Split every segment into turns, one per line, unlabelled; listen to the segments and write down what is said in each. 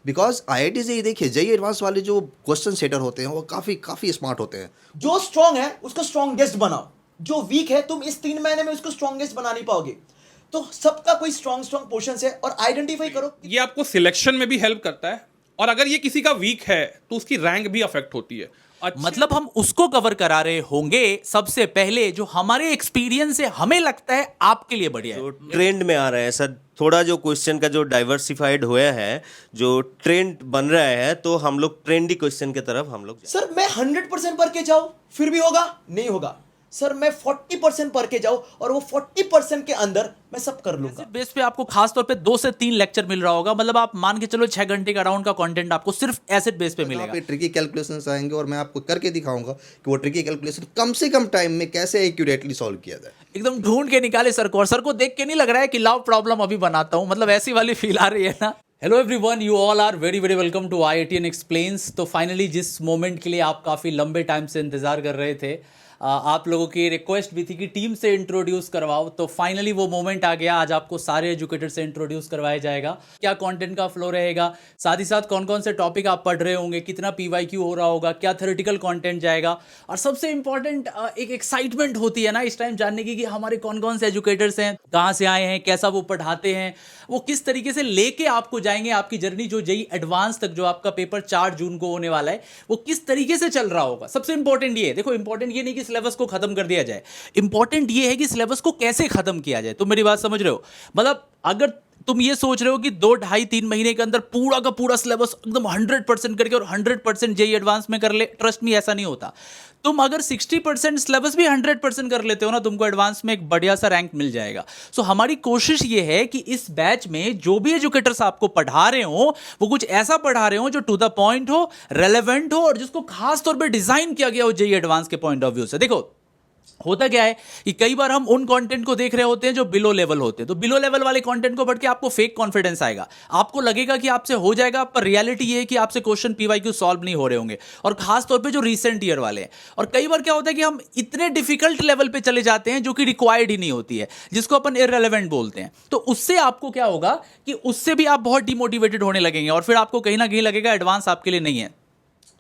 Because IIT से ही देखिए, JEE advance वाले जो क्वेश्चन सेटर होते हैं वो काफ़ी काफ़ी स्मार्ट होते हैं।
जो स्ट्रांग है उसको स्ट्रांगेस्ट बनाओ, जो वीक है तुम इस 3 महीने में उसको स्ट्रांगेस्ट बना नहीं पाओगे। तो सबका कोई स्ट्रांग स्ट्रांग पोर्शन है और आइडेंटिफाई करो।
ये आपको सिलेक्शन में भी हेल्प करता है, और अगर ये किसी का वीक है तो उसकी रैंक भी अफेक्ट होती है।
मतलब हम उसको कवर करा रहे होंगे सबसे पहले जो हमारे एक्सपीरियंस से हमें लगता है आपके लिए बढ़िया है।
जो ट्रेंड में आ रहा है सर, थोड़ा जो क्वेश्चन का जो डाइवर्सिफाइड हुआ है, जो ट्रेंड बन रहा है, तो हम लोग ट्रेंडी क्वेश्चन की तरफ हम लोग
सर मैं 100% पढ़ के जाऊं फिर भी होगा नहीं होगा। सर मैं 40% पढ़ के जाऊं और वो 40% के अंदर मैं सब कर लूंगा।
बेस पे आपको खास तौर पे 2 से 3 लेक्चर मिल रहा होगा, मतलब आप मान के चलो 6 घंटे का राउंड का कंटेंट आपको सिर्फ एसिड बेस पे मिलेगा।
पे ट्रिकी कैलकुलेशंस आएंगे और मैं आपको करके दिखाऊंगा कि वो ट्रिकी कैलकुलेशन कम से कम टाइम में कैसे एक्यूरेटली सॉल्व किया जाए।
एकदम ढूंढ के निकाले सर को, और सर को देख के नहीं लग रहा है कि लव प्रॉब्लम अभी बनाता हूं, मतलब ऐसी वाली फील आ रही है ना। Hello everyone, you all are very very welcome to IITN explains. तो फाइनली जिस मोमेंट के लिए आप काफ़ी लंबे टाइम से इंतजार कर रहे थे, आप लोगों की रिक्वेस्ट भी थी कि टीम से इंट्रोड्यूस करवाओ, तो फाइनली वो मोमेंट आ गया। आज आपको सारे एजुकेटर से इंट्रोड्यूस करवाया जाएगा। क्या कंटेंट का फ्लो रहेगा, साथ ही साथ कौन कौन से टॉपिक आप पढ़ रहे होंगे, कितना PYQ हो रहा होगा, क्या थ्योरेटिकल कंटेंट जाएगा, और सबसे इंपॉर्टेंट एक एक्साइटमेंट होती है ना इस टाइम जानने की कि हमारे कौन कौन से एजुकेटर्स हैं, कहाँ से आए हैं, कैसा वो पढ़ाते हैं, वो किस तरीके से लेके आपको जाएंगे। आपकी जर्नी जो जेई एडवांस तक जो आपका पेपर 4 जून को होने वाला है, वो किस तरीके से चल रहा होगा। सबसे इंपॉर्टेंट ये है, देखो इंपॉर्टेंट ये नहीं कि सिलेबस को खत्म कर दिया जाए, इंपॉर्टेंट ये है कि सिलेबस को कैसे खत्म किया जाए। तुम मेरी बात समझ रहे हो? मतलब अगर तुम ये सोच रहे हो कि 2 ढाई 3 महीने के अंदर पूरा का पूरा सिलेबस एकदम 100% करके और 100% जेई एडवांस में कर ले, ट्रस्ट मी ऐसा नहीं होता। तुम अगर 60% सिलेबस भी 100% कर लेते हो ना, तुमको एडवांस में एक बढ़िया सा रैंक मिल जाएगा। सो हमारी कोशिश ये है कि इस बैच में जो भी एजुकेटर्स आपको पढ़ा रहे हो वो कुछ ऐसा पढ़ा रहे हो जो टू द पॉइंट हो, रेलेवेंट हो, और जिसको खास तौर पे डिजाइन किया गया हो जेई एडवांस के पॉइंट ऑफ व्यू से। देखो होता क्या है कि कई बार हम उन कंटेंट को देख रहे होते हैं जो बिलो लेवल होते हैं, तो बिलो लेवल वाले कंटेंट को पढ़ के आपको फेक कॉन्फिडेंस आएगा, आपको लगेगा कि आपसे हो जाएगा, पर रियलिटी ये है कि आपसे क्वेश्चन PYQ सॉल्व नहीं हो रहे होंगे, और खास तौर पे जो रीसेंट ईयर वाले हैं। और कई बार क्या होता है कि हम इतने डिफिकल्ट लेवल पे चले जाते हैं जो कि रिक्वायर्ड ही नहीं होती है, जिसको अपन इररेलेवेंट बोलते हैं। तो उससे आपको क्या होगा कि उससे भी आप बहुत डिमोटिवेटेड होने लगेंगे, और फिर आपको कहीं ना कहीं लगेगा एडवांस आपके लिए नहीं है।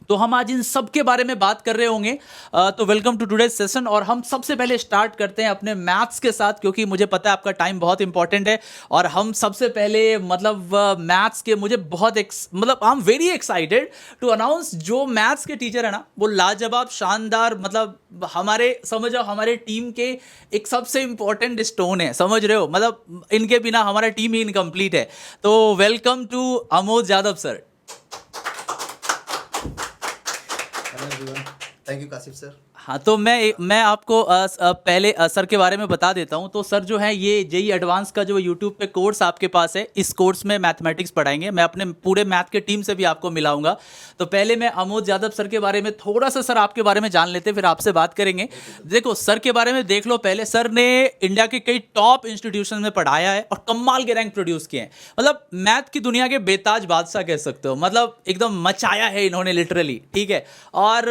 तो हम आज इन सब के बारे में बात कर रहे होंगे। तो वेलकम टू टुडेज सेशन, और हम सबसे पहले स्टार्ट करते हैं अपने मैथ्स के साथ, क्योंकि मुझे पता है आपका टाइम बहुत इंपॉर्टेंट है। और हम सबसे पहले मतलब मैथ्स के मुझे बहुत मतलब I am very excited to announce जो मैथ्स के टीचर है ना, वो लाजवाब शानदार, मतलब हमारे समझो हमारे टीम के एक सबसे इंपॉर्टेंट स्टोन है, समझ रहे हो? मतलब इनके बिना हमारा टीम ही इनकम्प्लीट है। तो welcome to Amod Yadav sir.
Thank you Kashif sir.
हाँ, तो मैं आपको पहले सर के बारे में बता देता हूँ। तो सर जो है ये जेई एडवांस का जो यूट्यूब पे कोर्स आपके पास है, इस कोर्स में मैथमेटिक्स पढ़ाएंगे। मैं अपने पूरे मैथ के टीम से भी आपको मिलाऊंगा। तो पहले मैं अमोद यादव सर के बारे में थोड़ा सा सर आपके बारे में जान लेते, फिर आपसे बात करेंगे। देखो सर के बारे में देख लो पहले, सर ने इंडिया के कई टॉप इंस्टीट्यूशन में पढ़ाया है और कमाल के रैंक प्रोड्यूस किए हैं। मतलब मैथ की दुनिया के बेताज बादशाह कह सकते हो, मतलब एकदम मचाया है इन्होंने लिटरली, ठीक है। और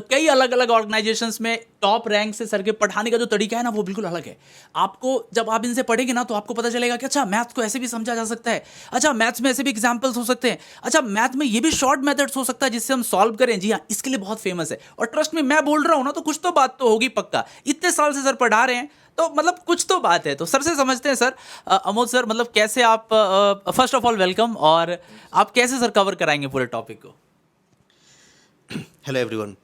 कई अलग अलग ऑर्गेनाइजेशन में टॉप रैंक से सर के पढ़ाने का जो तरीका है ना, वो बिल्कुल अलग है। आपको जब आप इनसे पढ़ेंगे ना, तो आपको पता चलेगा कि अच्छा मैथ्स को ऐसे भी समझा जा सकता है, अच्छा मैथ्स में ऐसे भी एग्जांपल्स हो सकते हैं, अच्छा मैथ में ये भी शॉर्ट मेथड्स हो सकता है जिससे हम सॉल्व करें। जी हाँ, इसके लिए बहुत फेमस है। और ट्रस्ट में मैं बोल रहा हूं ना, तो कुछ तो बात तो होगी पक्का। इतने साल से सर पढ़ा रहे हैं, तो मतलब कुछ तो बात है। तो सर से समझते हैं। सर अमोद सर, मतलब कैसे आप, फर्स्ट ऑफ ऑल वेलकम, और आप कैसे सर कवर कराएंगे पूरे टॉपिक को?
Hello everyone.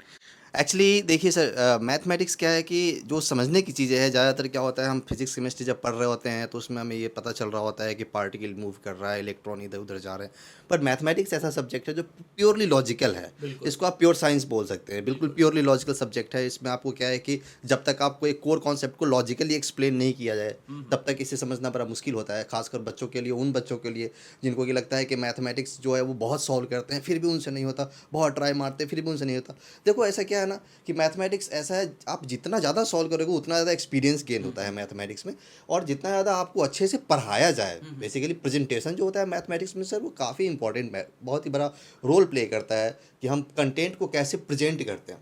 एक्चुअली देखिए सर, मैथमेटिक्स क्या है कि जो समझने की चीज़ें हैं, ज़्यादातर क्या होता है, हम फिजिक्स केमिस्ट्री जब पढ़ रहे होते हैं तो उसमें हमें ये पता चल रहा होता है कि पार्टिकल मूव कर रहा है, इलेक्ट्रॉन इधर उधर जा रहे हैं। पर मैथमेटिक्स ऐसा सब्जेक्ट है जो प्योरली लॉजिकल है। इसको आप प्योर साइंस बोल सकते हैं, बिल्कुल प्योरली लॉजिकल सब्जेक्ट है। इसमें आपको क्या है कि जब तक आपको एक कोर कॉन्सेप्ट को लॉजिकली एक्सप्लेन नहीं किया जाए, तब तक इसे समझना बड़ा मुश्किल होता है, खासकर बच्चों के लिए, उन बच्चों के लिए जिनको ये लगता है कि मैथमेटिक्स जो है वो बहुत सॉल्व करते हैं फिर भी उनसे नहीं होता, बहुत ट्राई मारते हैं फिर भी उनसे नहीं होता। देखो ऐसा क्या है ना कि मैथमेटिक्स ऐसा है, आप जितना ज़्यादा सॉल्व करोगे उतना ज़्यादा एक्सपीरियंस गेन होता है मैथमेटिक्स में, और जितना ज़्यादा आपको अच्छे से पढ़ाया जाए, बेसिकली प्रेजेंटेशन जो होता है मैथमेटिक्स में सर, वो काफ़ी इंपॉर्टेंट, बहुत ही बड़ा रोल प्ले करता है कि हम कंटेंट को कैसे प्रेजेंट करते हैं,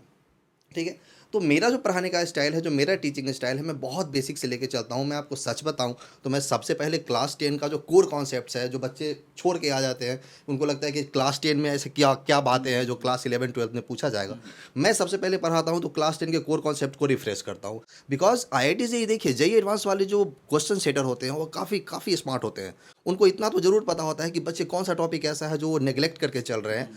ठीक है। तो मेरा जो पढ़ाने का स्टाइल है, जो मेरा टीचिंग स्टाइल है, मैं बहुत बेसिक से लेके चलता हूँ। मैं आपको सच बताऊँ तो मैं सबसे पहले क्लास 10 का जो कोर कॉन्सेप्ट्स है, जो बच्चे छोड़ के आ जाते हैं, उनको लगता है कि क्लास 10 में ऐसे क्या क्या बातें हैं जो क्लास 11 12 में पूछा जाएगा, मैं सबसे पहले पढ़ाता हूँ तो क्लास 10 के कोर कॉन्सेप्ट को रिफ्रेश करता हूँ। बिकॉज IIT से ही देखिए, जेईई एडवांस वाले जो क्वेश्चन सेटर होते हैं वो काफ़ी स्मार्ट होते हैं। उनको इतना तो ज़रूर पता होता है कि बच्चे कौन सा टॉपिक ऐसा है जो वो नेग्लेक्ट करके चल रहे हैं,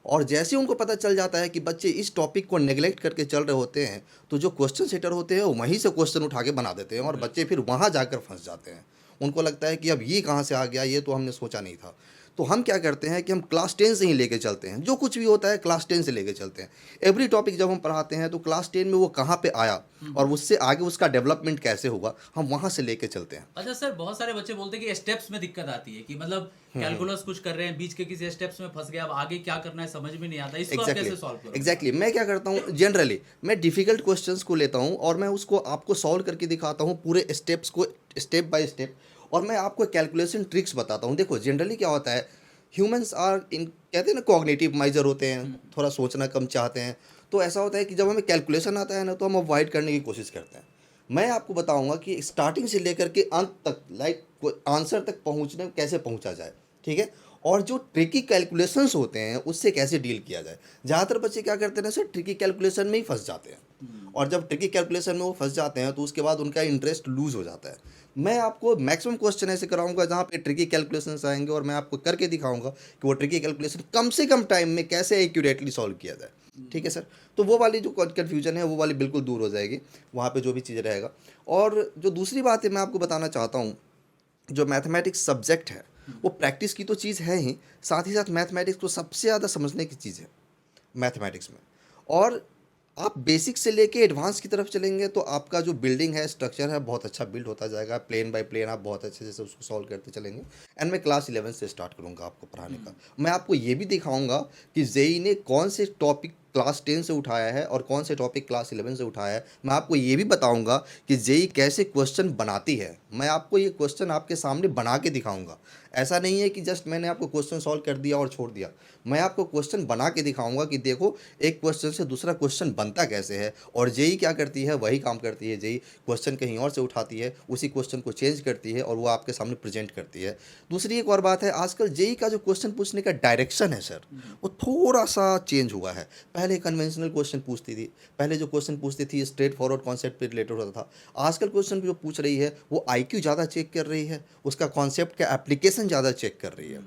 और जैसे उनको पता चल जाता है कि बच्चे इस टॉपिक को नेग्लेक्ट करके चल रहे होते हैं, तो जो क्वेश्चन सेटर होते हैं वो वहीं से क्वेश्चन उठा के बना देते हैं और बच्चे फिर वहाँ जाकर फंस जाते हैं। उनको लगता है कि अब ये कहाँ से आ गया, ये तो हमने सोचा नहीं था। तो हम क्या करते हैं कि हम क्लास 10 से ही लेके चलते हैं, जो कुछ भी होता है क्लास 10 से लेके चलते हैं। एवरी टॉपिक जब हम पढ़ाते हैं तो क्लास 10 में वो कहाँ पे आया और उससे आगे उसका डेवलपमेंट कैसे हुआ, हम वहाँ से लेके चलते हैं।
अच्छा सर, बहुत सारे बच्चे बोलते हैं कि स्टेप्स में दिक्कत आती है, कि मतलब कैलकुलस कुछ कर रहे हैं, बीच के किसी स्टेप्स में फंस गया, अब आगे क्या करना है समझ में नहीं आता, इसको आप कैसे सॉल्व करोगे?
एग्जैक्टली मैं क्या करता हूँ, जनरली मैं डिफिकल्ट क्वेश्चंस को लेता हूँ और मैं उसको आपको सॉल्व करके दिखाता हूँ, पूरे स्टेप्स को स्टेप बाय स्टेप, और मैं आपको कैलकुलेशन ट्रिक्स बताता हूँ। देखो जनरली क्या होता है, ह्यूमंस आर इन, कहते हैं ना, कॉग्निटिव माइजर होते हैं, थोड़ा सोचना कम चाहते हैं। तो ऐसा होता है कि जब हमें कैलकुलेशन आता है ना, तो हम अवॉइड करने की कोशिश करते हैं। मैं आपको बताऊंगा कि स्टार्टिंग से लेकर के अंत तक, लाइक आंसर तक पहुंचने कैसे पहुंचा जाए, ठीक है, और जो ट्रिकी कैलकुलेशंस होते हैं उससे कैसे डील किया जाए। ज़्यादातर बच्चे क्या करते हैं ना सर, ट्रिकी कैलकुलेशन में ही फंस जाते हैं, और जब ट्रिकी कैलकुलेशन में वो फंस जाते हैं तो उसके बाद उनका इंटरेस्ट लूज हो जाता है। मैं आपको मैक्सिमम क्वेश्चन ऐसे कराऊंगा जहाँ पे ट्रिकी कैलकुलेशंस आएंगे, और मैं आपको करके दिखाऊंगा कि वो ट्रिकी कैलकुलेशन कम से कम टाइम में कैसे एक्यूरेटली सॉल्व किया जाए, ठीक है सर। तो वो वाली जो कन्फ्यूजन है वो वाली बिल्कुल दूर हो जाएगी वहाँ पे जो भी चीज़ रहेगा। और जो दूसरी बात है मैं आपको बताना चाहता हूँ, जो मैथमेटिक्स सब्जेक्ट है वो प्रैक्टिस की तो चीज़ है ही, साथ ही साथ मैथमेटिक्स को सबसे ज़्यादा समझने की चीज़ है मैथमेटिक्स में। और आप बेसिक से लेके एडवांस की तरफ चलेंगे तो आपका जो बिल्डिंग है, स्ट्रक्चर है, बहुत अच्छा बिल्ड होता जाएगा, प्लेन बाय प्लेन आप बहुत अच्छे से उसको सॉल्व करते चलेंगे। एंड मैं क्लास 11 से स्टार्ट करूँगा आपको पढ़ाने का। मैं आपको ये भी दिखाऊंगा कि जेईई ने कौन से टॉपिक क्लास 10 से उठाया है और कौन से टॉपिक क्लास 11 से उठाया है। मैं आपको ये भी बताऊंगा कि जेईई कैसे क्वेश्चन बनाती है। मैं आपको ये क्वेश्चन आपके सामने बना के दिखाऊंगा। ऐसा नहीं है कि जस्ट मैंने आपको क्वेश्चन सॉल्व कर दिया और छोड़ दिया। मैं आपको क्वेश्चन बना के दिखाऊंगा कि देखो एक क्वेश्चन से दूसरा क्वेश्चन बनता कैसे है, और जेईई क्या करती है वही काम करती है। जेईई क्वेश्चन कहीं और से उठाती है, उसी क्वेश्चन को चेंज करती है और वो आपके सामने प्रेजेंट करती है। दूसरी एक और बात है, आजकल जेईई का जो क्वेश्चन पूछने का डायरेक्शन है सर, वो थोड़ा सा चेंज हुआ है। पहले कन्वेंशनल क्वेश्चन पूछती थी, पहले जो क्वेश्चन पूछती थी स्ट्रेट फॉरवर्ड कॉन्सेप्ट पे रिलेटेड होता था। आजकल क्वेश्चन जो पूछ रही है वो IQ ज़्यादा चेक कर रही है, उसका कॉन्सेप्ट का एप्लीकेशन ज़्यादा चेक कर रही है।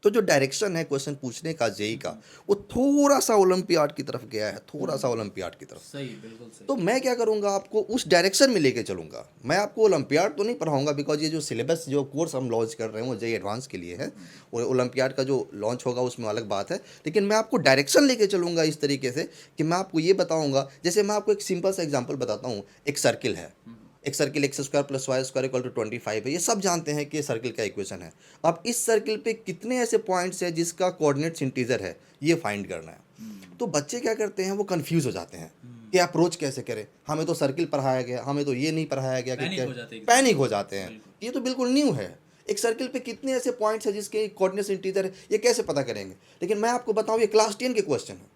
तो जो डायरेक्शन है क्वेश्चन पूछने का जेईई का, वो थोड़ा सा ओलंपियाड की तरफ गया है, थोड़ा सा ओलंपियाड की तरफ।
सही, बिल्कुल सही।
तो मैं क्या करूंगा, आपको उस डायरेक्शन में लेके चलूंगा। मैं आपको ओलंपियाड तो नहीं पढ़ाऊंगा, बिकॉज ये जो सिलेबस जो कोर्स हम लॉन्च कर रहे हैं वो जेईई एडवांस के लिए है, और ओलंपियाड का जो लॉन्च होगा उसमें अलग बात है। लेकिन मैं आपको डायरेक्शन लेके चलूंगा इस तरीके से कि मैं आपको ये बताऊंगा, जैसे मैं आपको एक सिंपल सा एग्जाम्पल बताता हूँ। एक सर्किल है, एक सर्किल x² + y² = 25 है, ये सब जानते हैं कि ये सर्किल का इक्वेशन है। अब इस सर्किल पे कितने ऐसे पॉइंट्स हैं जिसका कोऑर्डिनेट्स इंटीजर है, ये फाइंड करना है। तो बच्चे क्या करते हैं, वो कंफ्यूज हो जाते हैं कि अप्रोच कैसे करें। हमें तो सर्किल पढ़ाया गया, हमें तो ये नहीं पढ़ाया गया, कि पैनिक हो जाते हैं। ये तो बिल्कुल न्यू है। एक सर्किल पे कितने ऐसे पॉइंट्स हैं जिसके कोऑर्डिनेट्स इंटीजर है, ये कैसे पता करेंगे। लेकिन मैं आपको बताऊँ, ये क्लास 10 के क्वेश्चन है,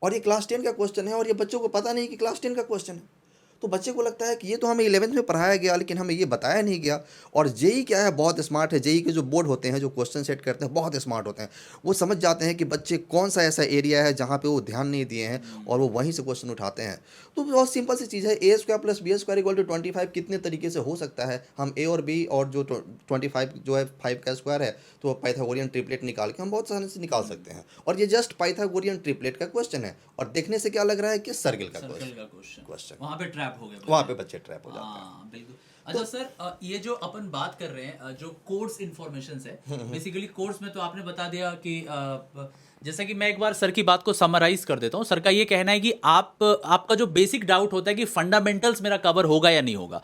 और ये क्लास 10 का क्वेश्चन है, और ये बच्चों को पता नहीं कि क्लास 10 का क्वेश्चन है। तो बच्चे को लगता है कि ये तो हमें 11th में पढ़ाया गया, लेकिन हमें ये बताया नहीं गया। और जेईई क्या है, बहुत स्मार्ट है। जेईई के जो बोर्ड होते हैं, जो क्वेश्चन सेट करते हैं, बहुत स्मार्ट होते हैं। वो समझ जाते हैं कि बच्चे कौन सा ऐसा एरिया है जहाँ पे वो ध्यान नहीं दिए हैं, और वो वहीं से क्वेश्चन उठाते हैं। तो बहुत सिंपल सी चीज़ है, a² + b² = 25 कितने तरीके से हो सकता है। हम a और b और जो 25 जो है 5 का स्क्वायर है, तो पाइथागोरियन ट्रिपलेट निकाल के हम बहुत आसानी से निकाल सकते हैं। और ये जस्ट पाइथागोरियन ट्रिपलेट का क्वेश्चन है, और देखने से क्या लग रहा है कि सर्किल का क्वेश्चन।
वहाँ पे ट्रैप हो गए,
वहाँ पे बच्चे ट्रैप हो जाते हैं।
हाँ बिल्कुल। अच्छा सर, ये जो अपन बात कर रहे हैं, जो कोर्स इन्फॉर्मेशन है, बेसिकली कोर्स में तो आपने बता दिया कि जैसा कि मैं एक बार सर की बात को समराइज कर देता हूँ। सर का ये कहना है कि आपका जो बेसिक डाउट होता है कि फंडामेंटल्स मेरा कवर होगा या नहीं होगा,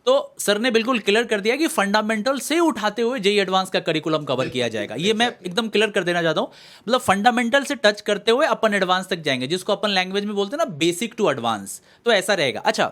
तो सर ने बिल्कुल क्लियर कर दिया कि फंडामेंटल से उठाते हुए जेईई एडवांस का करिकुलम कवर किया जाएगा। ये मैं एकदम क्लियर कर देना चाहता हूँ। मतलब फंडामेंटल से टच करते हुए अपन एडवांस तक जाएंगे, जिसको अपन लैंग्वेज में बोलते हैं ना, बेसिक टू एडवांस। तो ऐसा रहेगा। अच्छा,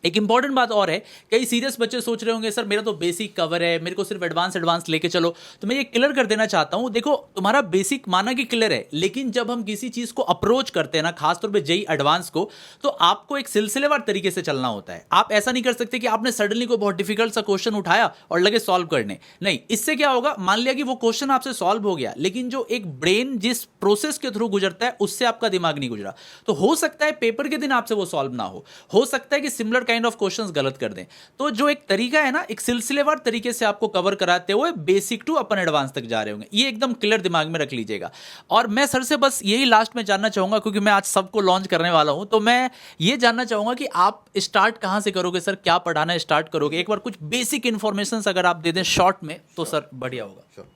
एक इंपॉर्टेंट बात और है, कई सीरियस बच्चे सोच रहे होंगे सर मेरा तो बेसिक कवर है, मेरे को सिर्फ एडवांस लेके चलो। तो मैं ये क्लियर कर देना चाहता हूं, देखो तुम्हारा बेसिक माना कि क्लियर है, लेकिन जब हम किसी चीज को अप्रोच करते हैं ना, खासतौर पे जेई एडवांस को, तो आपको एक सिलसिलेवार तरीके से चलना होता है। आप ऐसा नहीं कर सकते कि आपने सडनली कोई बहुत डिफिकल्ट सा क्वेश्चन उठाया और लगे सॉल्व करने। नहीं, इससे क्या होगा, मान लिया कि वो क्वेश्चन आपसे सॉल्व हो गया, लेकिन जो एक ब्रेन जिस प्रोसेस के थ्रू गुजरता है उससे आपका दिमाग नहीं गुजरा, तो हो सकता है पेपर के दिन आपसे वो सॉल्व ना हो सकता है कि सिमिलर काइंड ऑफ क्वेश्चंस गलत कर दें। तो जो एक तरीका है ना, एक सिलसिलेवार तरीके से आपको कवर कराते हुए बेसिक टू अपन एडवांस तक जा रहे होंगे, ये एकदम क्लियर दिमाग में रख लीजिएगा। और मैं सर से बस यही लास्ट में जानना चाहूंगा, क्योंकि मैं आज सबको लॉन्च करने वाला हूं, तो मैं ये जानना चाहूंगा कि आप स्टार्ट कहां से करोगे सर, क्या पढ़ाना स्टार्ट करोगे? एक बार कुछ बेसिक इंफॉर्मेशन अगर आप दे दें शॉर्ट में तो सर बढ़िया होगा।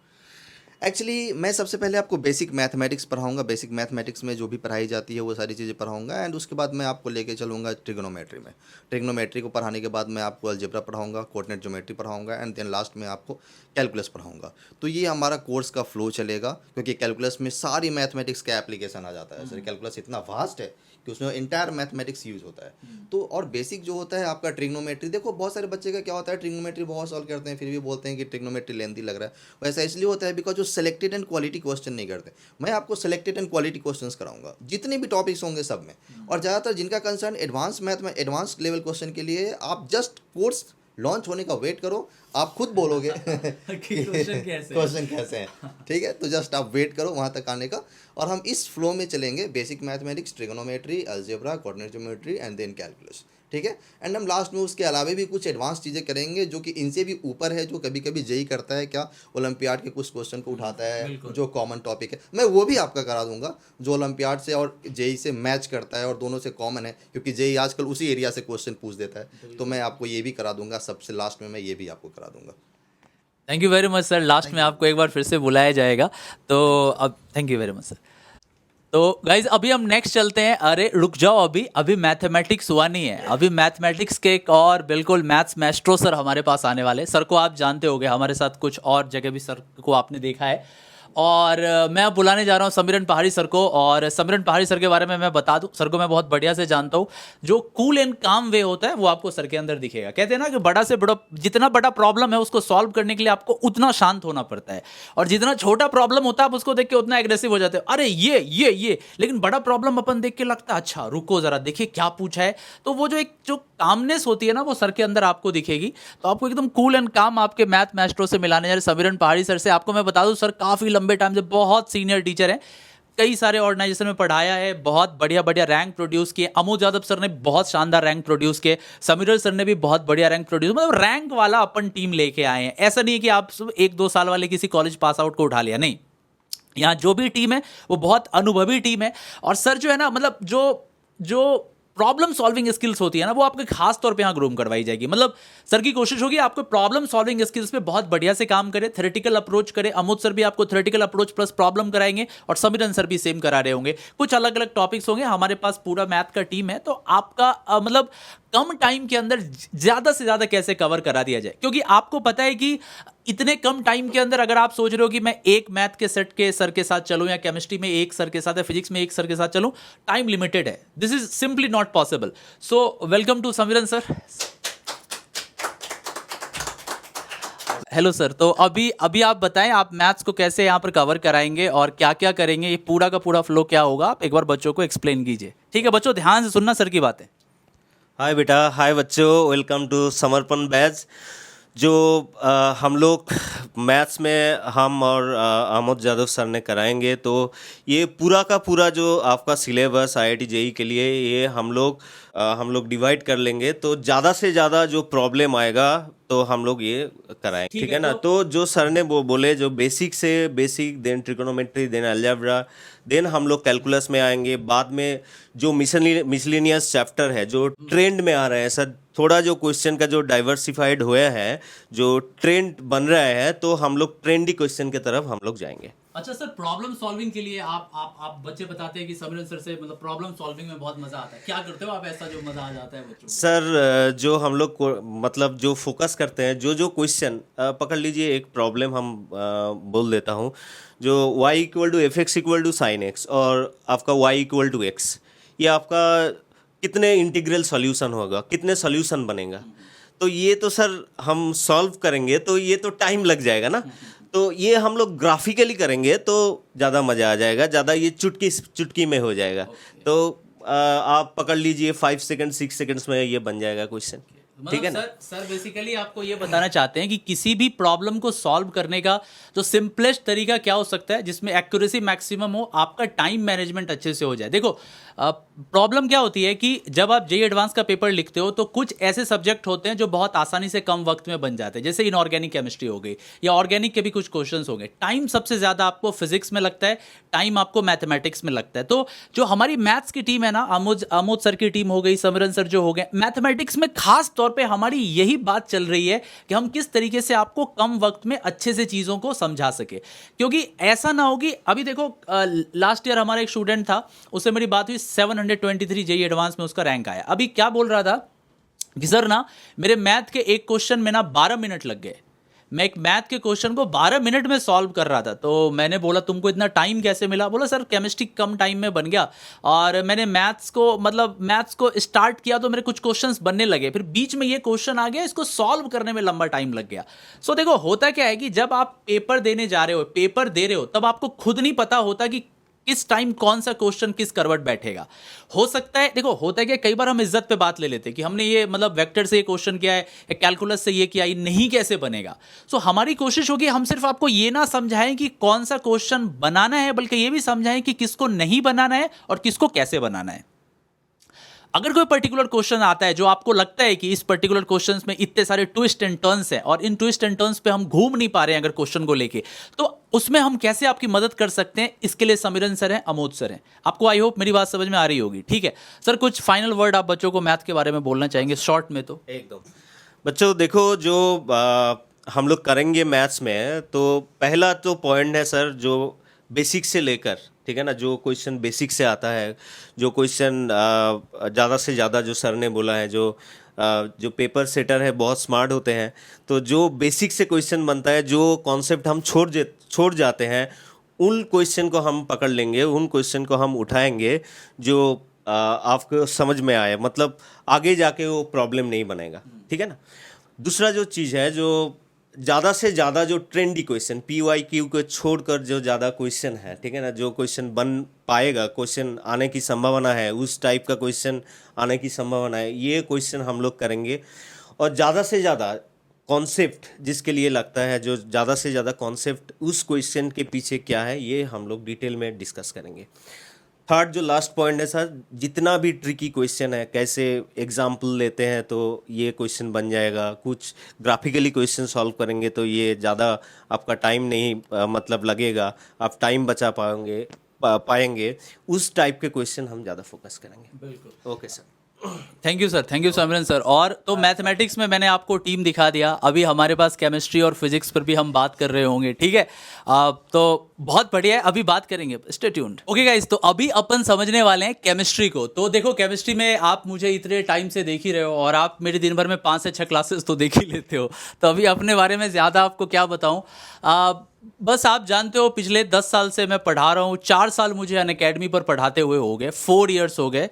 एक्चुअली मैं सबसे पहले आपको बेसिक मैथमेटिक्स पढ़ाऊंगा। बेसिक मैथमेटिक्स में जो भी पढ़ाई जाती है वो सारी चीज़ें पढ़ाऊंगा, एंड उसके बाद मैं आपको लेके चलूँगा ट्रिग्नोमेट्री में। ट्रिग्नोमेट्री को पढ़ाने के बाद मैं आपको अलजेब्रा पढ़ाऊंगा, कोऑर्डिनेट ज्योमेट्री पढ़ाऊंगा, एंड देन लास्ट में आपको कैलकुलस पढ़ाऊंगा। तो ये हमारा कोर्स का फ्लो चलेगा, क्योंकि कैलकुलस में सारी मैथमेटिक्स का एप्लीकेशन आ जाता है। सर कैलकुलस इतना वास्ट है कि उसमें इंटायर मैथमेटिक्स यूज़ होता है। तो और बेसिक जो होता है आपका ट्रिग्नोमेट्री, देखो बहुत सारे बच्चे का क्या होता है, ट्रिग्नोमेट्री बहुत सॉल्व करते हैं फिर भी बोलते हैं कि ट्रिग्नोमेट्री लेंथी लग रहा है। वैसा इसलिए होता है बिकॉज जो सेलेक्टेड एंड क्वालिटी क्वेश्चन नहीं करते। मैं आपको सेलेक्टेड एंड क्वालिटी क्वेश्चंस कराऊंगा जितने भी टॉपिक्स होंगे सब में, और ज़्यादातर जिनका कंसर्न एडवांस मैथ में एडवांस लेवल क्वेश्चन के लिए, आप जस्ट कोर्स लॉन्च होने का वेट करो, आप खुद बोलोगे क्वेश्चन कैसे हैं। ठीक है, तो जस्ट आप वेट करो वहाँ तक आने का, और हम इस फ्लो में चलेंगे, basic mathematics, trigonometry, algebra, coordinate geometry, and then calculus. ठीक है, एंड हम लास्ट में उसके अलावा भी कुछ एडवांस चीज़ें करेंगे जो कि इनसे भी ऊपर है, जो कभी कभी जेई करता है, क्या ओलंपियाड के कुछ क्वेश्चन को उठाता है जो कॉमन टॉपिक है, मैं वो भी आपका करा दूंगा, जो ओलंपियाड से और जेई से मैच करता है और दोनों से कॉमन है, क्योंकि जेई आजकल उसी एरिया से क्वेश्चन पूछ देता है। तो मैं आपको ये भी करा दूंगा, सबसे लास्ट में मैं ये भी आपको करा दूंगा।
Thank you very much sir, last में आपको एक बार फिर से बुलाया जाएगा। तो अब thank you very much sir. तो गाइज अभी हम नेक्स्ट चलते हैं। अरे रुक जाओ, अभी मैथमेटिक्स हुआ नहीं है, अभी मैथमेटिक्स के एक और बिल्कुल मैथ्स मैस्ट्रो सर हमारे पास आने वाले। सर को आप जानते होंगे, हमारे साथ कुछ और जगह भी सर को आपने देखा है। और मैं अब बुलाने जा रहा हूँ समीरन पहाड़ी सर को। और समीरन पहाड़ी सर के बारे में मैं बता दूं, सर को मैं बहुत बढ़िया से जानता हूँ। जो कूल एंड काम वे होता है वो आपको सर के अंदर दिखेगा। कहते हैं ना कि बड़ा से बड़ा, जितना बड़ा प्रॉब्लम है उसको सॉल्व करने के लिए आपको उतना शांत होना पड़ता है, और जितना छोटा प्रॉब्लम होता है आप उसको देख के उतना एग्रेसिव हो जाते हो, अरे ये। लेकिन बड़ा प्रॉब्लम अपन देख के लगता है अच्छा रुको जरा देखिए क्या पूछा है। तो वो जो एक जो कामनेस होती है ना, वो सर के अंदर आपको दिखेगी। तो आपको एकदम कूल एंड काम आपके मैथ मैस्ट्रो से मिलाने जा रहे समीरन पहाड़ी सर से। आपको मैं बता दूं, सर काफ़ी लंबे टाइम से बहुत सीनियर टीचर हैं, कई सारे ऑर्गेनाइजेशन में पढ़ाया है, बहुत बढ़िया रैंक प्रोड्यूस किए। अमोद यादव सर ने बहुत शानदार रैंक प्रोड्यूस किए, समीरन सर ने भी बहुत बढ़िया रैंक प्रोड्यूस, मतलब रैंक वाला अपन टीम लेके आए हैं। ऐसा नहीं है कि आप 1-2 साल वाले किसी कॉलेज पास आउट को उठा लिया, नहीं, यहाँ जो भी टीम है वो बहुत अनुभवी टीम है। और सर जो है ना, मतलब जो प्रॉब्लम सॉल्विंग स्किल्स होती है ना, वो आपके खास तौर पे यहाँ ग्रूम करवाई जाएगी। मतलब सर की कोशिश होगी आपको प्रॉब्लम सॉल्विंग स्किल्स पे बहुत बढ़िया से काम करे, थ्योरेटिकल अप्रोच करे। अमोद सर भी आपको थ्योरेटिकल अप्रोच प्लस प्रॉब्लम कराएंगे, और समीरन सर भी सेम करा रहे होंगे। कुछ अलग अलग टॉपिक्स होंगे, हमारे पास पूरा मैथ का टीम है। तो आपका मतलब कम टाइम के अंदर ज़्यादा से ज़्यादा कैसे कवर करा दिया जाए, क्योंकि आपको पता है कि इतने कम टाइम के अंदर अगर आप सोच रहे हो कि मैं एक मैथ के सेट के सर के साथ चलूं, या केमिस्ट्री में एक सर के साथ, या फिजिक्स में एक सर के साथ चलूं, टाइम लिमिटेड है, this is simply not possible. So welcome to Samiran sir. Hello sir, तो अभी आप बताएं आप मैथ्स को कैसे यहाँ पर कवर कराएंगे और क्या क्या करेंगे, ये पूरा का पूरा फ्लो क्या होगा, आप एक बार बच्चों को एक्सप्लेन कीजिए। ठीक है बच्चों, ध्यान से सुनना सर की बातें।
हाय बेटा, हाय बच्चों, वेलकम टू समर्पण बैच। जो हम लोग मैथ्स में हम और अमोद यादव सर ने कराएंगे, तो ये पूरा का पूरा जो आपका सिलेबस IIT JEE के लिए ये हम लोग डिवाइड कर लेंगे। तो ज़्यादा से ज़्यादा जो प्रॉब्लम आएगा तो हम लोग ये कराएंगे, ठीक है ना। तो जो सर ने वो बोले, जो बेसिक से basic, then trigonometry, then algebra, then हम लोग कैलकुलस में आएंगे। बाद में जो मिसलिनियस चैप्टर है जो ट्रेंड में आ रहे हैं सर, थोड़ा जो क्वेश्चन का जो डाइवर्सिफाइड हुआ है, जो ट्रेंड बन रहा है, तो हम लोग ट्रेंडी क्वेश्चन की तरफ हम लोग जाएंगे।
अच्छा सर, प्रॉब्लम सॉल्विंग के लिए आप बच्चे बताते हैं कि समीरन सर से मतलब प्रॉब्लम सॉल्विंग में बहुत मजा आता है, क्या करते हो आप ऐसा जो मजा आ जाता है बच्चों को?
सर जो हम लोग को मतलब जो फोकस करते हैं, जो क्वेश्चन पकड़ लीजिए, एक प्रॉब्लम हम बोल देता हूँ, जो y = fx = sin x और आपका y = x, ये आपका कितने इंटीग्रल सॉल्यूशन होगा, कितने सॉल्यूशन बनेगा। तो ये तो सर हम सॉल्व करेंगे तो ये तो टाइम लग जाएगा ना। तो ये हम लोग ग्राफिकली करेंगे तो ज़्यादा मज़ा आ जाएगा, ज़्यादा ये चुटकी में हो जाएगा। तो आप पकड़ लीजिए 5 सेकंड 6 सेकंड्स में ये बन जाएगा क्वेश्चन, ठीक है ना।
सर बेसिकली आपको ये बताना चाहते हैं कि किसी भी प्रॉब्लम को सॉल्व करने का जो सिंपलेस्ट तरीका क्या हो सकता है जिसमें एक्यूरेसी मैक्सिमम हो, आपका टाइम मैनेजमेंट अच्छे से हो जाए। देखो प्रॉब्लम क्या होती है कि जब आप जेईई एडवांस का पेपर लिखते हो तो कुछ ऐसे सब्जेक्ट होते हैं जो बहुत आसानी से कम वक्त में बन जाते हैं, जैसे इनऑर्गेनिक केमिस्ट्री हो गई या ऑर्गेनिक के भी कुछ क्वेश्चंस हो गए। टाइम सबसे ज़्यादा आपको फिजिक्स में लगता है, टाइम आपको मैथमेटिक्स में लगता है। तो जो हमारी मैथ्स की टीम है ना, आमोद सर की टीम हो गई, समरन सर जो हो गए, मैथमेटिक्स में खास तौर पे हमारी यही बात चल रही है कि हम किस तरीके से आपको कम वक्त में अच्छे से चीज़ों को समझा सके। क्योंकि ऐसा ना हो कि अभी देखो लास्ट ईयर हमारा एक स्टूडेंट था, उससे मेरी बात हुई, 723 जेईई एडवांस में उसका रैंक आया। अभी क्या बोल रहा था कि सर ना मेरे मैथ के एक क्वेश्चन में ना 12 मिनट लग गए, मैं एक मैथ के क्वेश्चन को 12 मिनट में सॉल्व कर रहा था। तो मैंने बोला तुमको इतना टाइम कैसे मिला? बोला सर केमिस्ट्री कम टाइम में बन गया और मैंने मैथ्स को स्टार्ट किया तो मेरे कुछ क्वेश्चंस बनने लगे, फिर बीच में ये क्वेश्चन आ गया, इसको सॉल्व करने में लंबा टाइम लग गया। सो देखो होता क्या है कि जब आप पेपर देने जा रहे हो, पेपर दे रहे हो, तब आपको खुद नहीं पता होता कि किस टाइम कौन सा क्वेश्चन किस करवट बैठेगा। हो सकता है, देखो होता है कि कई बार हम इज्जत पे बात ले लेते हैं कि हमने ये वेक्टर से ये क्वेश्चन किया है या कैलकुलस से ये किया, ये नहीं कैसे बनेगा। सो हमारी कोशिश होगी हम सिर्फ आपको ये ना समझाएं कि कौन सा क्वेश्चन बनाना है, बल्कि ये भी समझाएं कि किसको नहीं बनाना है और किसको कैसे बनाना है। अगर कोई पर्टिकुलर क्वेश्चन आता है जो आपको लगता है कि इस पर्टिकुलर क्वेश्चन में इतने सारे ट्विस्ट एंड टर्न्स हैं और इन ट्विस्ट एंड टर्न्स पे हम घूम नहीं पा रहे हैं अगर क्वेश्चन को लेके, तो उसमें हम कैसे आपकी मदद कर सकते हैं, इसके लिए समीरन सर हैं, आमोद सर हैं। आपको आई होप मेरी बात समझ में आ रही होगी, ठीक है। सर कुछ फाइनल वर्ड आप बच्चों को मैथ के बारे में बोलना चाहेंगे शॉर्ट में? तो
एकदम बच्चों देखो, जो हम लोग करेंगे मैथ्स में, तो पहला तो पॉइंट है सर जो बेसिक से लेकर, ठीक है ना, जो क्वेश्चन बेसिक से आता है, जो क्वेश्चन ज़्यादा से ज़्यादा, जो सर ने बोला है, जो पेपर सेटर है बहुत स्मार्ट होते हैं, तो जो बेसिक से क्वेश्चन बनता है, जो कॉन्सेप्ट हम छोड़ जाते हैं, उन क्वेश्चन को हम पकड़ लेंगे, उन क्वेश्चन को हम उठाएंगे जो आपको समझ में आए, मतलब आगे जाके वो प्रॉब्लम नहीं बनेगा, ठीक है ना। दूसरा जो चीज़ है, जो ज़्यादा से ज़्यादा जो ट्रेंडी क्वेश्चन, PYQ को छोड़कर जो ज़्यादा क्वेश्चन है, ठीक है ना, जो क्वेश्चन बन पाएगा, क्वेश्चन आने की संभावना है, उस टाइप का क्वेश्चन आने की संभावना है, ये क्वेश्चन हम लोग करेंगे। और ज़्यादा से ज़्यादा कॉन्सेप्ट जिसके लिए लगता है, जो ज़्यादा से ज़्यादा कॉन्सेप्ट उस क्वेश्चन के पीछे क्या है, ये हम लोग डिटेल में डिस्कस करेंगे। थर्ड जो लास्ट पॉइंट है सर, जितना भी ट्रिकी क्वेश्चन है, कैसे एग्जाम्पल लेते हैं तो ये क्वेश्चन बन जाएगा, कुछ ग्राफिकली क्वेश्चन सॉल्व करेंगे तो ये ज़्यादा आपका टाइम नहीं मतलब लगेगा, आप टाइम बचा पाएंगे, उस टाइप के क्वेश्चन हम ज़्यादा फोकस करेंगे। बिल्कुल, okay sir,
thank you sir, thank you Samran sir. और तो मैथमेटिक्स में मैंने आपको टीम दिखा दिया, अभी हमारे पास केमिस्ट्री और फिजिक्स पर भी हम बात कर रहे होंगे, ठीक है। तो बहुत बढ़िया है, अभी बात करेंगे, स्टे ट्यून्ड। ओके गाइस, तो अभी अपन समझने वाले हैं केमिस्ट्री को। तो देखो केमिस्ट्री में आप मुझे इतने टाइम से देख ही रहे हो और आप मेरे दिन भर में 5 से 6 क्लासेस तो देख ही लेते हो, तो अभी अपने बारे में ज़्यादा आपको क्या बताऊँ। बस आप जानते हो पिछले 10 साल से मैं पढ़ा रहा हूँ, 4 साल मुझे अनअकैडमी पर पढ़ाते हुए हो गए, 4 इयर्स हो गए।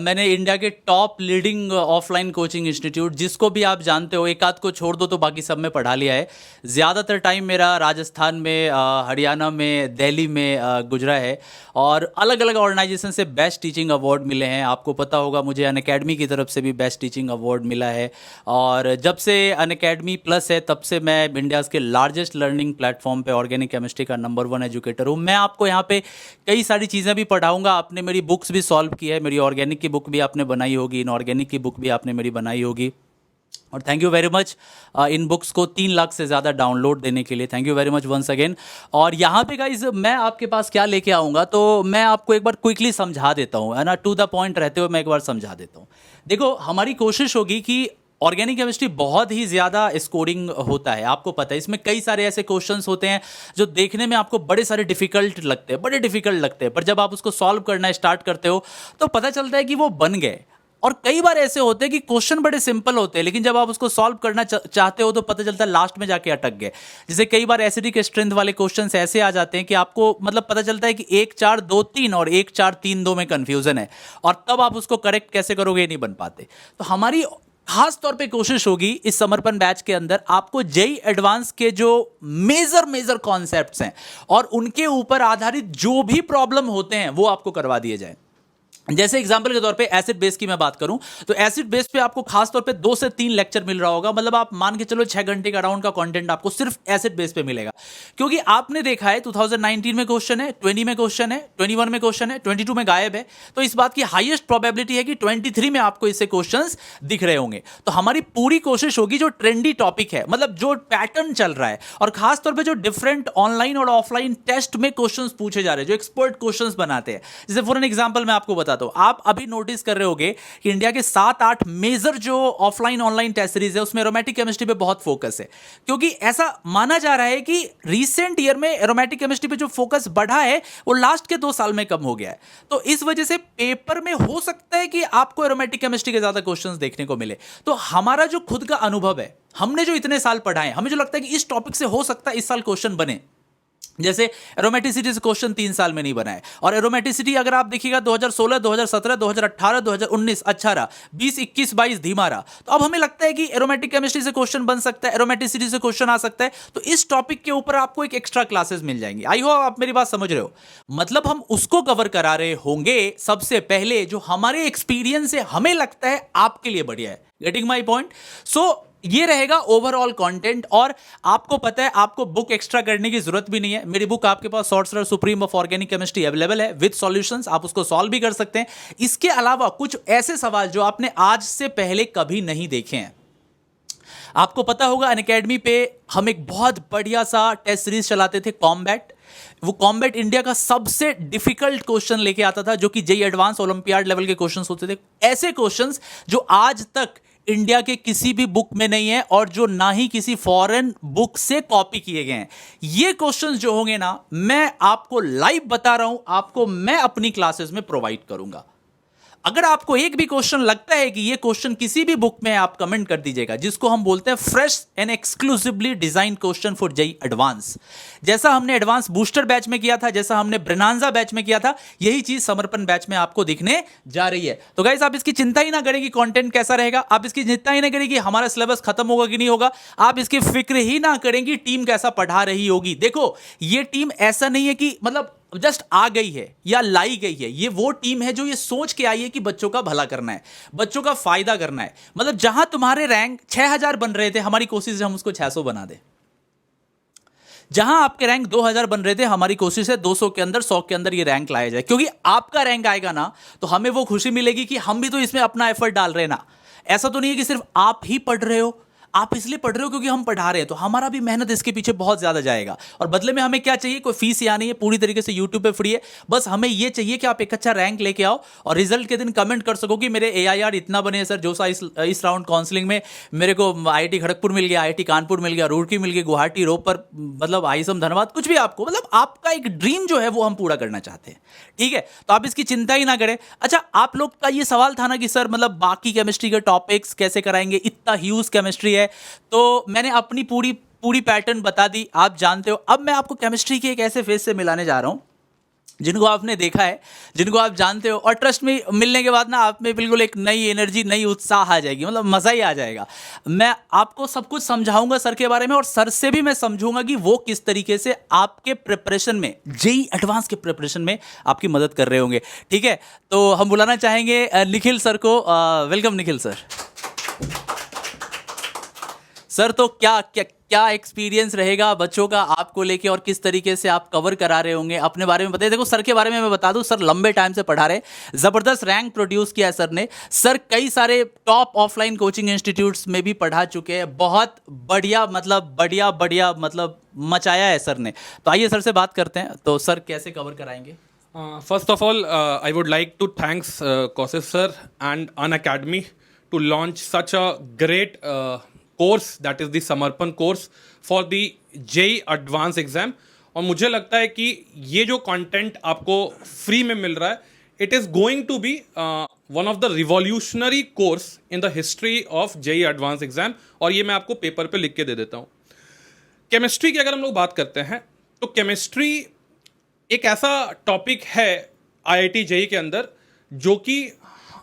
मैंने इंडिया के top leading offline coaching institute, जिसको भी आप जानते हो, एक आध को छोड़ दो तो बाकी सब में पढ़ा लिया है। ज़्यादातर टाइम मेरा राजस्थान में, हरियाणा में, दिल्ली में गुजरा है और अलग अलग ऑर्गेनाइजेशन से बेस्ट टीचिंग अवार्ड मिले हैं। आपको पता होगा मुझे अनअकैडमी की तरफ से भी बेस्ट टीचिंग अवार्ड मिला है और जब से अनअकैडमी प्लस है तब से मैं इंडियाज़ के लार्जेस्ट लर्निंग प्लेटफॉर्म पे ऑर्गेनिक केमिस्ट्री का नंबर 1 एजुकेटर हूँ। मैं आपको यहाँ पे कई सारी चीज़ें भी पढ़ाऊँगा। आपने मेरी बुक्स भी सॉल्व की है, मेरी ऑर्गेनिक की बुक भी आपने बनाई होगी, इनऑर्गेनिक की बुक भी आपने मेरी बनाई होगी और थैंक यू वेरी मच इन बुक्स को 3 लाख से ज़्यादा डाउनलोड देने के लिए, thank you very much once again. और यहाँ पे गाइज मैं आपके पास क्या लेके आऊँगा, तो मैं आपको एक बार क्विकली समझा देता हूँ, है ना, टू द पॉइंट रहते हुए मैं एक बार समझा देता हूँ। देखो हमारी कोशिश होगी कि ऑर्गेनिक केमिस्ट्री बहुत ही ज़्यादा स्कोरिंग होता है, आपको पता है। इसमें कई सारे ऐसे क्वेश्चंस होते हैं जो देखने में आपको बड़े सारे डिफिकल्ट लगते हैं, पर जब आप उसको सॉल्व करना स्टार्ट करते हो तो पता चलता है कि वो बन गए। और कई बार ऐसे होते हैं कि क्वेश्चन बड़े सिंपल होते हैं, लेकिन जब आप उसको सॉल्व करना चाहते हो तो पता चलता है लास्ट में जाके अटक गए। जैसे कई बार एसिडिक स्ट्रेंथ वाले क्वेश्चंस ऐसे आ जाते हैं कि आपको मतलब पता चलता है कि 1 4 2 3 और 1 4 3 2 में कंफ्यूजन है, और तब आप उसको करेक्ट कैसे करोगे ये नहीं बन पाते। तो हमारी खास तौर पे कोशिश होगी इस समर्पण बैच के अंदर आपको जेई एडवांस के जो मेजर कॉन्सेप्ट्स हैं और उनके ऊपर आधारित जो भी प्रॉब्लम होते हैं वो आपको करवा दिए जाए। जैसे एग्जांपल के तौर पे एसिड बेस की मैं बात करूं तो एसिड बेस पे आपको खास तौर पे 2 से 3 लेक्चर मिल रहा होगा, मतलब आप मान के चलो 6 घंटे का अराउंड का कंटेंट आपको सिर्फ एसिड बेस पे मिलेगा। क्योंकि आपने देखा है 2019 में क्वेश्चन है, 20 में क्वेश्चन है, 21 में क्वेश्चन है, 22 में गायब है, तो इस बात की हाईएस्ट प्रोबेबिलिटी है कि 23 में आपको इससे क्वेश्चंस दिख रहे होंगे। तो हमारी पूरी कोशिश होगी जो ट्रेंडी टॉपिक है, मतलब जो पैटर्न चल रहा है, और खासतौर पर जो डिफरेंट ऑनलाइन और ऑफलाइन टेस्ट में क्वेश्चन पूछे जा रहे हैं, जो एक्सपर्ट क्वेश्चन बनाते हैं। जैसे फॉर एन एग्जाम्पल मैं आपको बताता हूं, आप अभी नोटिस कर रहे होगे कि इंडिया के 7-8 मेजर जो ऑफलाइन ऑनलाइन टेस्ट सीरीज है उसमें एरोमेटिक केमिस्ट्री पे बहुत फोकस है, क्योंकि ऐसा माना जा रहा है कि रीसेंट ईयर में एरोमेटिक केमिस्ट्री पे जो फोकस बढ़ा है वो लास्ट के 2 साल में कम हो गया है। तो इस वजह से पेपर में हो सकता है कि आपको एरोमेटिक केमिस्ट्री के ज्यादा क्वेश्चंस देखने को मिले। तो हमारा जो खुद का अनुभव है, हमने जो इतने साल पढ़ाए, हमें जो लगता है कि इस टॉपिक से हो सकता है इस साल क्वेश्चन बने। जैसे एरोमेटिसिटी से क्वेश्चन 3 साल में नहीं बना है, और एरोमेटिसिटी अगर आप देखिएगा 2016, 2017, 2018, 2019, 18, 20, 21, 22 धीमा रहा। तो अब हमें लगता है कि एरोमेटिक केमिस्ट्री से क्वेश्चन बन सकता है, एरोमेटिसिटी से क्वेश्चन आ सकता है, तो इस टॉपिक के ऊपर आपको एक एक्स्ट्रा क्लासेस मिल जाएंगी। आई होप आप मेरी बात समझ रहे हो। मतलब हम उसको कवर करा रहे होंगे सबसे पहले जो हमारे एक्सपीरियंस से हमें लगता है आपके लिए बढ़िया है। Getting my point? सो ये रहेगा ओवरऑल कंटेंट, और आपको पता है आपको बुक एक्स्ट्रा करने की जरूरत भी नहीं है। मेरी बुक आपके पास sorcerer supreme of organic chemistry available है विद सॉल्यूशंस, आप उसको सॉल्व भी कर सकते हैं। इसके अलावा कुछ ऐसे सवाल जो आपने आज से पहले कभी नहीं देखे हैं। आपको पता होगा अनअकैडमी पे हम एक बहुत बढ़िया सा टेस्ट सीरीज चलाते थे, कॉम्बैट। वो कॉम्बैट इंडिया का सबसे डिफिकल्ट क्वेश्चन लेके आता था, जो कि जेई एडवांस ओलंपियाड लेवल के क्वेश्चंस होते थे। ऐसे क्वेश्चंस जो आज तक इंडिया के किसी भी बुक में नहीं है और जो ना ही किसी फॉरेन बुक से कॉपी किए गए हैं। ये क्वेश्चंस जो होंगे ना, मैं आपको लाइव बता रहा हूं, आपको मैं अपनी क्लासेस में प्रोवाइड करूंगा। अगर आपको एक भी क्वेश्चन लगता है कि ये क्वेश्चन किसी भी बुक में, आप कमेंट कर दीजिएगा, जिसको हम बोलते हैं fresh and exclusively design question for JEE advance. जैसा हमने एडवांस बूस्टर बैच में किया था, जैसा हमने ब्रनांजा बैच में किया था, यही चीज समर्पण बैच में आपको दिखने जा रही है। तो गाइस आप इसकी चिंता ही ना करें कि कंटेंट कैसा रहेगा, आप इसकी चिंता ही ना करें कि हमारा सिलेबस खत्म होगा कि नहीं होगा, आप इसकी फिक्र ही ना करें कि टीम कैसा पढ़ा रही होगी। देखो ये टीम ऐसा नहीं है कि मतलब जस्ट आ गई है या लाई गई है, ये वो टीम है जो ये सोच के आई है कि बच्चों का भला करना है, बच्चों का फायदा करना है। मतलब जहां तुम्हारे रैंक 6000 बन रहे थे, हमारी कोशिश है हम उसको 600 बना दें। जहां आपके रैंक 2000 बन रहे थे, हमारी कोशिश है 200 के अंदर, 100 के अंदर ये रैंक लाया जाए। क्योंकि आपका रैंक आएगा ना तो हमें वो खुशी मिलेगी कि हम भी तो इसमें अपना एफर्ट डाल रहे हैं ना। ऐसा तो नहीं है कि सिर्फ आप ही पढ़ रहे हो, आप इसलिए पढ़ रहे हो क्योंकि हम पढ़ा रहे हैं, तो हमारा भी मेहनत इसके पीछे बहुत ज्यादा जाएगा। और बदले में हमें क्या चाहिए? कोई फीस या नहीं है, पूरी तरीके से यूट्यूब पे फ्री है। बस हमें ये चाहिए कि आप एक अच्छा रैंक लेके आओ और रिजल्ट के दिन कमेंट कर सको कि मेरे AIR इतना बने सर, जो सा इस राउंड काउंसलिंग में मेरे को IIT खड़गपुर मिल गया, IIT कानपुर मिल गया, रुड़की मिल गई, गुवाहाटी, रोपर, मतलब आईएसएम धनबाद, कुछ भी आपको, मतलब आपका एक ड्रीम जो है वो हम पूरा करना चाहते हैं। ठीक है, तो आप इसकी चिंता ही ना करें। अच्छा, आप लोग का ये सवाल था ना कि सर मतलब बाकी केमिस्ट्री के टॉपिक्स कैसे कराएंगे, इतना ह्यूज केमिस्ट्री है। तो मैंने अपनी पूरी पैटर्न बता दी, आप जानते हो। अब मैं आपको केमिस्ट्री के एक ऐसे फेज से मिलाने जा रहा हूं जिनको आपने देखा है, जिनको आप जानते हो, और ट्रस्ट में मिलने के बाद ना आप में बिल्कुल एक नई एनर्जी, नई उत्साह आ जाएगी, मतलब मजा ही आ जाएगा। मैं आपको सब कुछ समझाऊंगा सर के बारे में, और सर से भी मैं समझूंगा कि वो किस तरीके से आपके प्रिपरेशन में, जेई एडवांस के प्रिपरेशन में आपकी मदद कर रहे होंगे। ठीक है, तो हम बुलाना चाहेंगे निखिल सर को। Welcome Nikhil sir. सर तो क्या एक्सपीरियंस रहेगा बच्चों का आपको लेके, और किस तरीके से आप कवर करा रहे होंगे, अपने बारे में बताइए। देखो सर के बारे में मैं बता दूं, सर लंबे टाइम से पढ़ा रहे, जबरदस्त रैंक प्रोड्यूस किया है सर ने। सर कई सारे टॉप ऑफलाइन कोचिंग इंस्टीट्यूट्स में भी पढ़ा चुके हैं, बहुत बढ़िया मतलब मचाया है सर ने। तो आइए सर से बात करते हैं, तो सर कैसे कवर कराएंगे?
First of all, I would like to thanks Kausif sir and Unacademy to launch such a great course, that is the Samarpan course for the JEE Advanced exam। और मुझे लगता है कि ये जो कंटेंट आपको फ्री में मिल रहा है, it is going to be one of the revolutionary course in the history of JEE advance exam, और ये मैं आपको पेपर पे लिख के दे देता हूँ। केमिस्ट्री की अगर हम लोग बात करते हैं तो केमिस्ट्री एक ऐसा टॉपिक है आईआईटी जेई के अंदर, जो कि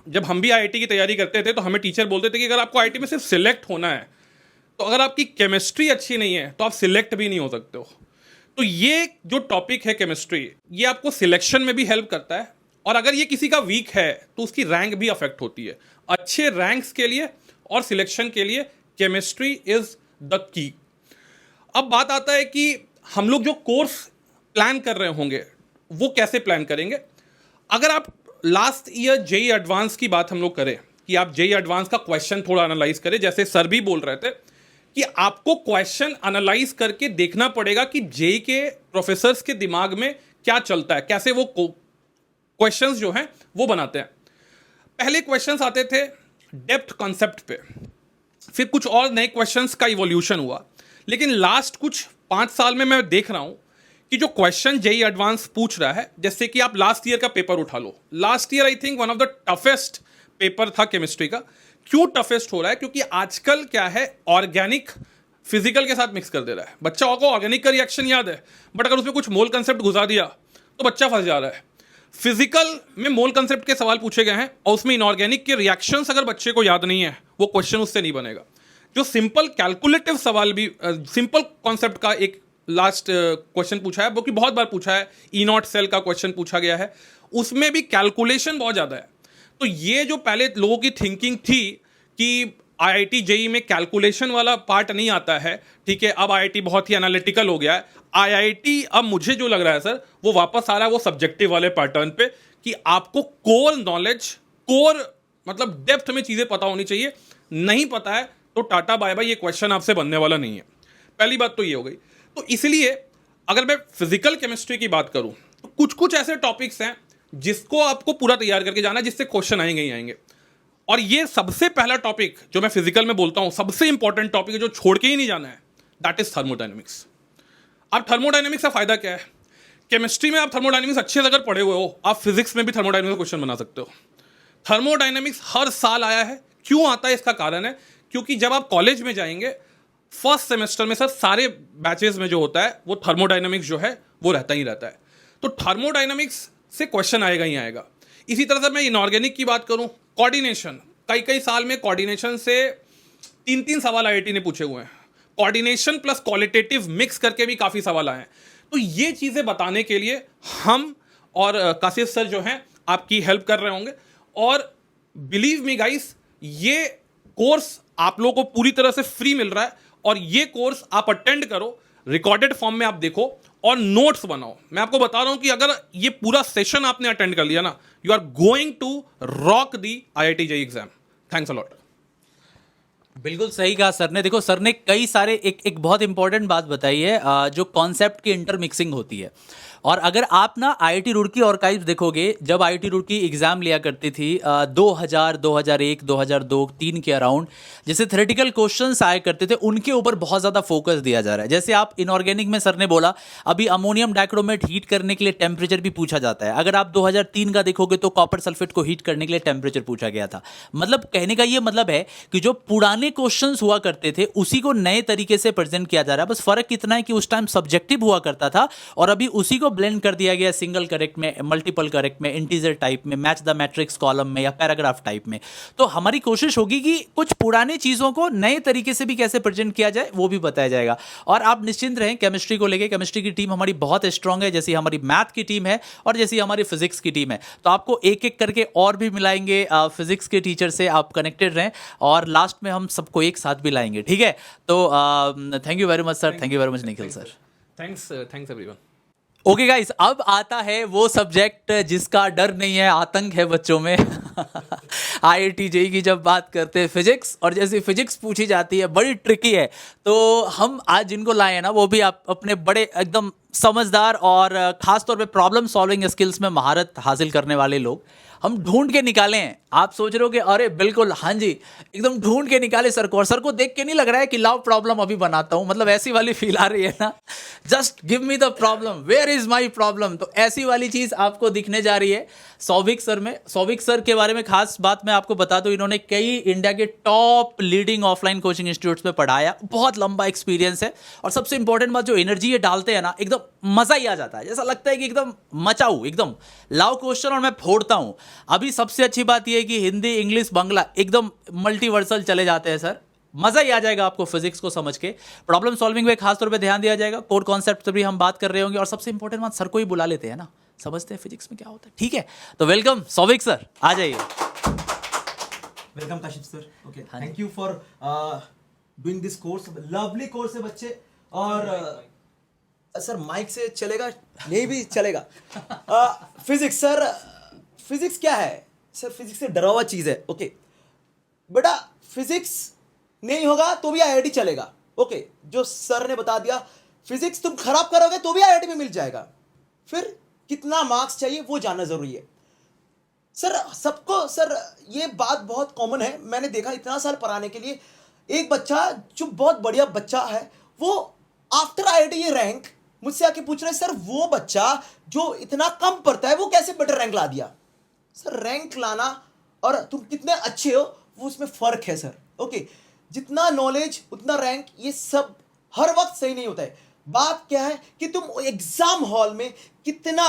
जब हम भी आईआईटी की तैयारी करते थे तो हमें टीचर बोलते थे कि अगर आपको आईआईटी में सिर्फ सिलेक्ट होना है तो अगर आपकी केमिस्ट्री अच्छी नहीं है तो आप सिलेक्ट भी नहीं हो सकते हो। तो ये जो टॉपिक है केमिस्ट्री, ये आपको सिलेक्शन में भी हेल्प करता है, और अगर ये किसी का वीक है तो उसकी रैंक भी अफेक्ट होती है। अच्छे रैंक्स के लिए और सिलेक्शन के लिए केमिस्ट्री इज द की। अब बात आता है कि हम लोग जो कोर्स प्लान कर रहे होंगे वो कैसे प्लान करेंगे। अगर आप लास्ट ईयर जेई एडवांस की बात हम लोग करें कि आप जेई एडवांस का क्वेश्चन थोड़ा एनालाइज करें, जैसे सर भी बोल रहे थे कि आपको क्वेश्चन एनालाइज करके देखना पड़ेगा कि जेई के प्रोफेसर्स के दिमाग में क्या चलता है, कैसे वो क्वेश्चंस जो हैं वो बनाते हैं। पहले क्वेश्चंस आते थे डेप्थ कॉन्सेप्ट पे, फिर कुछ और नए क्वेश्चंस का इवोल्यूशन हुआ, लेकिन लास्ट कुछ 5 साल में मैं देख रहा हूं कि जो क्वेश्चन जेई एडवांस पूछ रहा है, जैसे कि आप लास्ट ईयर का पेपर उठा लो, last year I think one of the toughest paper था केमिस्ट्री का। क्यों टफेस्ट हो रहा है? क्योंकि आजकल क्या है, ऑर्गेनिक फिजिकल के साथ मिक्स कर दे रहा है। बच्चा को ऑर्गेनिक का रिएक्शन याद है, बट अगर उसमें कुछ मोल कंसेप्ट घुसा दिया तो बच्चा फंस जा रहा है। फिजिकल में मोल कंसेप्ट के सवाल पूछे गए हैं और उसमें इनऑर्गेनिक के रिएक्शंस अगर बच्चे को याद नहीं है, वो क्वेश्चन उससे नहीं बनेगा। जो सिंपल कैलकुलेटिव सवाल भी, सिंपल कॉन्सेप्ट का एक लास्ट क्वेश्चन पूछा है, वो कि बहुत बार पूछा है, ई नॉट सेल का क्वेश्चन पूछा गया है, उसमें भी कैलकुलेशन बहुत ज़्यादा है। तो ये जो पहले लोगों की थिंकिंग थी कि आईआईटी जेई में कैलकुलेशन वाला पार्ट नहीं आता है, ठीक है, अब आईआईटी बहुत ही एनालिटिकल हो गया है। आईआईटी अब मुझे जो लग रहा है सर, वो वापस आ रहा है वो सब्जेक्टिव वाले पैटर्न पे कि आपको कोर नॉलेज, कोर मतलब डेप्थ में चीज़ें पता होनी चाहिए। नहीं पता है तो टाटा बाय बाय, ये क्वेश्चन आपसे बनने वाला नहीं है। पहली बात तो ये हो गई। तो इसलिए अगर मैं फिजिकल केमिस्ट्री की बात करूं तो कुछ कुछ ऐसे टॉपिक्स हैं जिसको आपको पूरा तैयार करके जाना है, जिससे क्वेश्चन आएंगे ही आएंगे। और ये सबसे पहला टॉपिक जो मैं फिजिकल में बोलता हूं, सबसे इंपॉर्टेंट टॉपिक है जो छोड़ के ही नहीं जाना है, दैट इज थर्मोडायनेमिक्स। अब थर्मोडायनेमिक्स का फायदा क्या है? केमिस्ट्री में आप थर्मोडायनेमिक्स अच्छे से अगर पढ़े हुए हो, आप फिजिक्स में भी थर्मोडायनेमिक्स का क्वेश्चन बना सकते हो। थर्मोडायनेमिक्स हर साल आया है। क्यों आता है? इसका कारण है क्योंकि जब आप कॉलेज में जाएंगे फर्स्ट सेमेस्टर में सर सारे बैचेस में जो होता है वो थर्मोडायनेमिक्स जो है वो रहता ही रहता है। तो थर्मोडायनेमिक्स से क्वेश्चन आएगा ही आएगा। इसी तरह से मैं इनऑर्गेनिक की बात करूं, कोऑर्डिनेशन, कई कई साल में कोऑर्डिनेशन से 3-3 सवाल आईआईटी ने पूछे हुए हैं। कोऑर्डिनेशन प्लस क्वालिटेटिव मिक्स करके भी काफ़ी सवाल आए हैं। तो ये चीज़ें बताने के लिए हम और काशिफ सर जो हैं आपकी हेल्प कर रहे होंगे। और बिलीव मी गाइस, ये कोर्स आप लोगों को पूरी तरह से फ्री मिल रहा है, और ये कोर्स आप अटेंड करो, रिकॉर्डेड फॉर्म में आप देखो और नोट्स बनाओ। मैं आपको बता रहा हूं कि अगर ये पूरा सेशन आपने अटेंड कर लिया ना, you are going to rock the IIT JEE exam. Thanks a lot.
बिल्कुल सही कहा सर ने। देखो सर ने कई सारे एक बहुत इंपॉर्टेंट बात बताई है, जो कॉन्सेप्ट की इंटरमिक्सिंग होती है। और अगर आप ना आईआईटी रुड़की आर्काइव्स देखोगे, जब आईआईटी रुड़की एग्जाम लिया करती थी 2000, 2001, 2002, 3 के अराउंड, जैसे थ्योरेटिकल क्वेश्चंस आया करते थे, उनके ऊपर बहुत ज़्यादा फोकस दिया जा रहा है। जैसे आप इनऑर्गेनिक में सर ने बोला, अभी अमोनियम डाइक्रोमेट हीट करने के लिए टेम्परेचर भी पूछा जाता है। अगर आप 2003 का देखोगे तो कॉपर सल्फेट को हीट करने के लिए टेम्परेचर पूछा गया था। मतलब कहने का ये मतलब है कि जो पुराने क्वेश्चंस हुआ करते थे उसी को नए तरीके से प्रेजेंट किया जा रहा है। बस फर्क इतना है कि उस टाइम सब्जेक्टिव हुआ करता था और अभी उसी को ब्लेंड कर दिया गया सिंगल करेक्ट में, मल्टीपल करेक्ट में, इंटीजर टाइप में, मैच द मैट्रिक्स कॉलम में या पैराग्राफ टाइप में। तो हमारी कोशिश होगी कि कुछ पुरानी चीज़ों को नए तरीके से भी कैसे प्रेजेंट किया जाए वो भी बताया जाएगा। और आप निश्चिंत रहें केमिस्ट्री को लेकर, केमिस्ट्री की टीम हमारी बहुत स्ट्रांग है, जैसी हमारी मैथ की टीम है और जैसी हमारी फिजिक्स की टीम है। तो आपको एक एक करके और भी मिलाएंगे फिजिक्स के टीचर से, आप कनेक्टेड रहें और लास्ट में हम सबको एक साथ भी लाएंगे, ठीक है। तो thank you very much sir, thank you very much Nikhil sir.
Thanks everyone.
Okay guys, अब आता है वो सब्जेक्ट जिसका डर नहीं है, आतंक है बच्चों में। आईआईटी जेईई की जब बात करते हैं फिजिक्स, और जैसे फिजिक्स पूछी जाती है बड़ी ट्रिकी है, तो हम आज जिनको लाए हैं ना वो भी आप अपने बड़े एकदम समझदार और खास तौर पे प्रॉब्लम सॉल्विंग स्किल्स में महारत हासिल करने वाले लोग हम ढूंढ के निकाले हैं। आप सोच रहे हो कि अरे बिल्कुल हाँ जी, एकदम ढूंढ के निकाले सर को, और सर को देख के नहीं लग रहा है कि लाओ प्रॉब्लम अभी बनाता हूं, मतलब ऐसी वाली फील आ रही है ना, just give me the problem, where is my problem. तो ऐसी वाली चीज आपको दिखने जा रही है सौविक सर में। सौविक सर के बारे में खास बात मैं आपको बता दूं, इन्होंने कई इंडिया के top leading offline coaching institutes में पढ़ाया, बहुत लंबा एक्सपीरियंस है, और सबसे इंपॉर्टेंट बात, जो एनर्जी ये डालते हैं ना, एकदम मजा ही आ जाता है, जैसा लगता है कि एकदम मचाऊ, एकदम लाओ क्वेश्चन और मैं फोड़ता हूं। अभी सबसे अच्छी बात यह है कि हिंदी, इंग्लिश, बांग्ला एकदम मल्टीवर्सल चले जाते हैं सर, मजा ही आ जाएगा आपको फिजिक्स को समझ के। प्रॉब्लम सॉल्विंग में खास तौर पे ध्यान दिया जाएगा, कोर कॉन्सेप्ट से भी हम बात कर रहे होंगे, और सबसे इंपॉर्टेंट बात, सर को ही बुला लेते हैं ना, समझते हैं फिजिक्स में क्या होता है। ठीक है, तो वेलकम सौविक सर, आ जाइए।
Welcome Kashif sir. Okay, thank you for doing this course, lovely course है बच्चे। और सर माइक से चलेगा? नहीं भी चलेगा। फिजिक्स सर, फिजिक्स क्या है सर? फिजिक्स से डरा हुआ चीज है। ओके बेटा, फिजिक्स नहीं होगा तो भी आईआईटी चलेगा। ओके, जो सर ने बता दिया, फिजिक्स तुम खराब करोगे तो भी आईआईटी में मिल जाएगा। फिर कितना मार्क्स चाहिए वो जानना जरूरी है सर। सबको सर ये बात बहुत कॉमन है, मैंने देखा इतना साल पढ़ाने के लिए, एक बच्चा जो बहुत बढ़िया बच्चा है, वो आफ्टर आईआईटी ये रैंक मुझसे आके पूछ रहा है, सर वो बच्चा जो इतना कम पढ़ता है वो कैसे बेटर रैंक ला दिया? सर रैंक लाना और तुम कितने अच्छे हो वो उसमें फर्क है सर। ओके, जितना नॉलेज उतना रैंक, ये सब हर वक्त सही नहीं होता है। बात क्या है कि तुम एग्जाम हॉल में कितना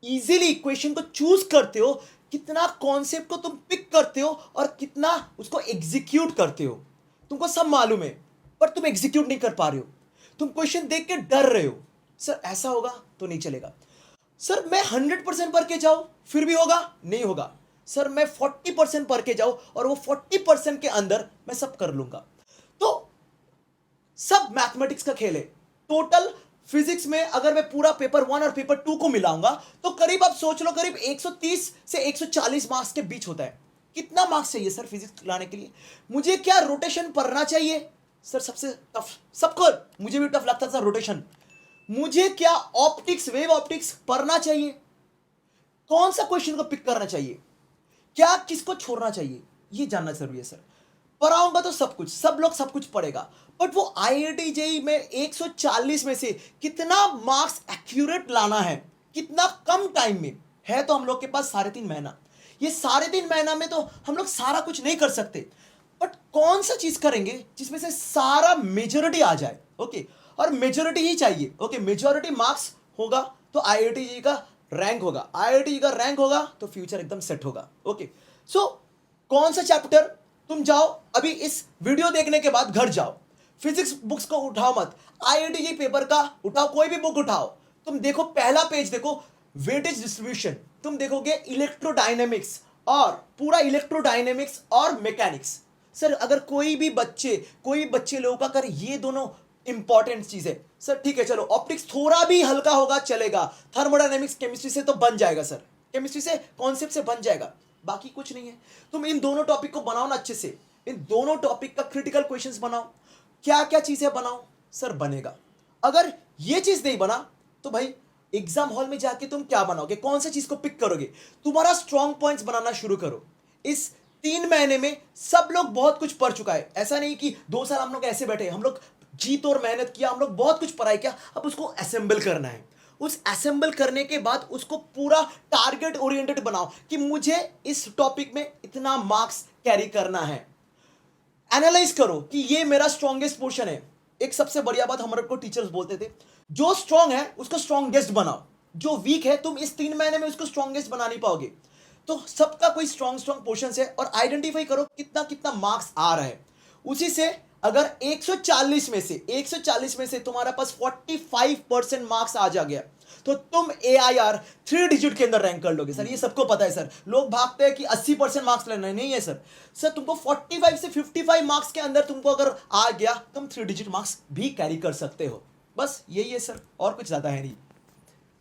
इजीली इक्वेशन को चूज करते हो, कितना कॉन्सेप्ट को तुम पिक करते हो और कितना उसको एग्जीक्यूट करते हो, तुमको सब मालूम है, पर तुम एग्जीक्यूट नहीं कर पा रहे हो, तुम क्वेश्चन देख के डर रहे हो। सर ऐसा होगा तो नहीं चलेगा। सर मैं 100% पढ़ के जाऊं फिर भी होगा? नहीं होगा। सर मैं 40% पढ़ के जाऊं और वो 40% के अंदर मैं सब कर लूंगा। तो सब मैथमेटिक्स का खेल है। टोटल फिजिक्स में अगर मैं पूरा पेपर 1 और पेपर 2 को मिलाऊंगा तो करीब, आप सोच लो, करीब 130 से 140 मार्क्स के बीच होता है। कितना मार्क्स चाहिए सर फिजिक्स लाने के लिए? मुझे क्या रोटेशन पढ़ना चाहिए? सर सबसे टफ, सबको, मुझे भी टफ लगता था रोटेशन। मुझे क्या ऑप्टिक्स, वेव ऑप्टिक्स पढ़ना चाहिए? कौन सा क्वेश्चन को पिक करना चाहिए? क्या किसको छोड़ना चाहिए? ये जानना जरूरी है सर। पढ़ाऊंगा तो सब कुछ, सब लोग सब कुछ पढ़ेगा, बट वो आईआईटी जेईई में 140 में से कितना मार्क्स एक्यूरेट लाना है, कितना कम टाइम में है? तो हम लोग के पास 3.5 महीना। ये 3.5 महीना में तो हम लोग सारा कुछ नहीं कर सकते, बट कौन सा चीज करेंगे जिसमें से सारा मेजॉरिटी आ जाए? ओके, और मेजॉरिटी ही चाहिए। ओके, मेजॉरिटी मार्क्स होगा तो आईआईटी जी का रैंक होगा, आईआईटी का रैंक होगा तो फ्यूचर एकदम सेट होगा। ओके, सो कौन सा चैप्टर? तुम जाओ अभी इस वीडियो देखने के बाद घर जाओ, फिजिक्स बुक्स को उठाओ मत, आईआईटी जी पेपर का उठाओ, कोई भी बुक उठाओ, तुम देखो पहला पेज देखो, वेटेज डिस्ट्रीब्यूशन, तुम देखोगे इलेक्ट्रोडायनेमिक्स और पूरा इलेक्ट्रोडायनेमिक्स और मैकेनिक्स। सर अगर कोई बच्चे लोगों का अगर ये दोनों इंपॉर्टेंट चीज है, सर ठीक है चलो ऑप्टिक्स थोड़ा भी हल्का होगा चलेगा, थर्मोडायनेमिक्स केमिस्ट्री से तो बन जाएगा सर, केमिस्ट्री से कॉन्सेप्ट से बन जाएगा, बाकी कुछ नहीं है। तुम इन दोनों टॉपिक को बनाओ ना अच्छे से, इन दोनों टॉपिक का क्रिटिकल क्वेश्चंस बनाओ, क्या क्या चीजें बनाओ, सर बनेगा। अगर ये चीज नहीं बना तो भाई एग्जाम हॉल में जाके तुम क्या बनाओगे? कौन सी चीज को पिक करोगे? तुम्हारा स्ट्रॉन्ग पॉइंट्स बनाना शुरू करो। इस 3 महीने में सब लोग बहुत कुछ पढ़ चुका है, ऐसा नहीं कि 2 साल हम लोग ऐसे बैठे, हम लोग जीत और मेहनत किया, हम लोग बहुत कुछ पढ़ाई किया, अब उसको असेंबल करना है। उस असेंबल करने के बाद उसको पूरा टारगेट ओरिएंटेड बनाओ कि मुझे इस टॉपिक में इतना मार्क्स कैरी करना है। एनालाइज करो कि ये मेरा स्ट्रॉन्गेस्ट पोर्शन है। एक सबसे बढ़िया बात हमारे को टीचर्स बोलते थे, जो स्ट्रॉन्ग है उसको स्ट्रॉन्गेस्ट बनाओ, जो वीक है तुम इस 3 महीने में उसको स्ट्रॉन्गेस्ट बना नहीं पाओगे। तो सबका कोई स्ट्रॉन्ग पोर्शन है और आइडेंटिफाई करो कितना कितना मार्क्स आ रहा है। उसी से अगर 140 में से तुम्हारे पास 45% मार्क्स आ जा गया तो तुम AIR 3 डिजिट के अंदर रैंक कर लोगे। सर ये सबको पता है सर, लोग भागते हैं कि 80% मार्क्स लेना है, नहीं है सर। सर तुमको 45 से 55 मार्क्स के अंदर तुमको अगर आ गया तुम 3 डिजिट मार्क्स भी कैरी कर सकते हो। बस यही है सर, और कुछ ज्यादा है नहीं।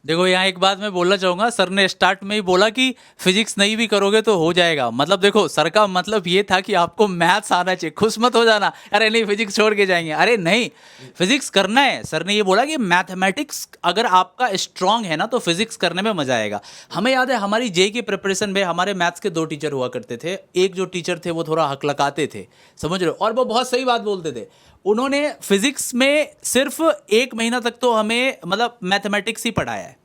देखो यहाँ एक बात मैं बोलना चाहूँगा, सर ने स्टार्ट में ही बोला कि फिजिक्स नहीं भी करोगे तो हो जाएगा। मतलब देखो सर का मतलब ये था कि आपको मैथ्स आना चाहिए। खुश मत हो जाना, अरे नहीं फिजिक्स छोड़ के जाएंगे, अरे नहीं फिजिक्स करना है। सर ने ये बोला कि मैथमेटिक्स अगर आपका स्ट्रांग है ना तो फिजिक्स करने में मजा आएगा। हमें याद है हमारी जेई की प्रिपरेशन में हमारे मैथ्स के 2 टीचर हुआ करते थे। एक जो टीचर थे वो थोड़ा हकलकाते थे, समझ रहे हो, और वो बहुत सही बात बोलते थे। उन्होंने फिजिक्स में सिर्फ 1 महीना तक तो हमें मतलब मैथमेटिक्स ही पढ़ाया है।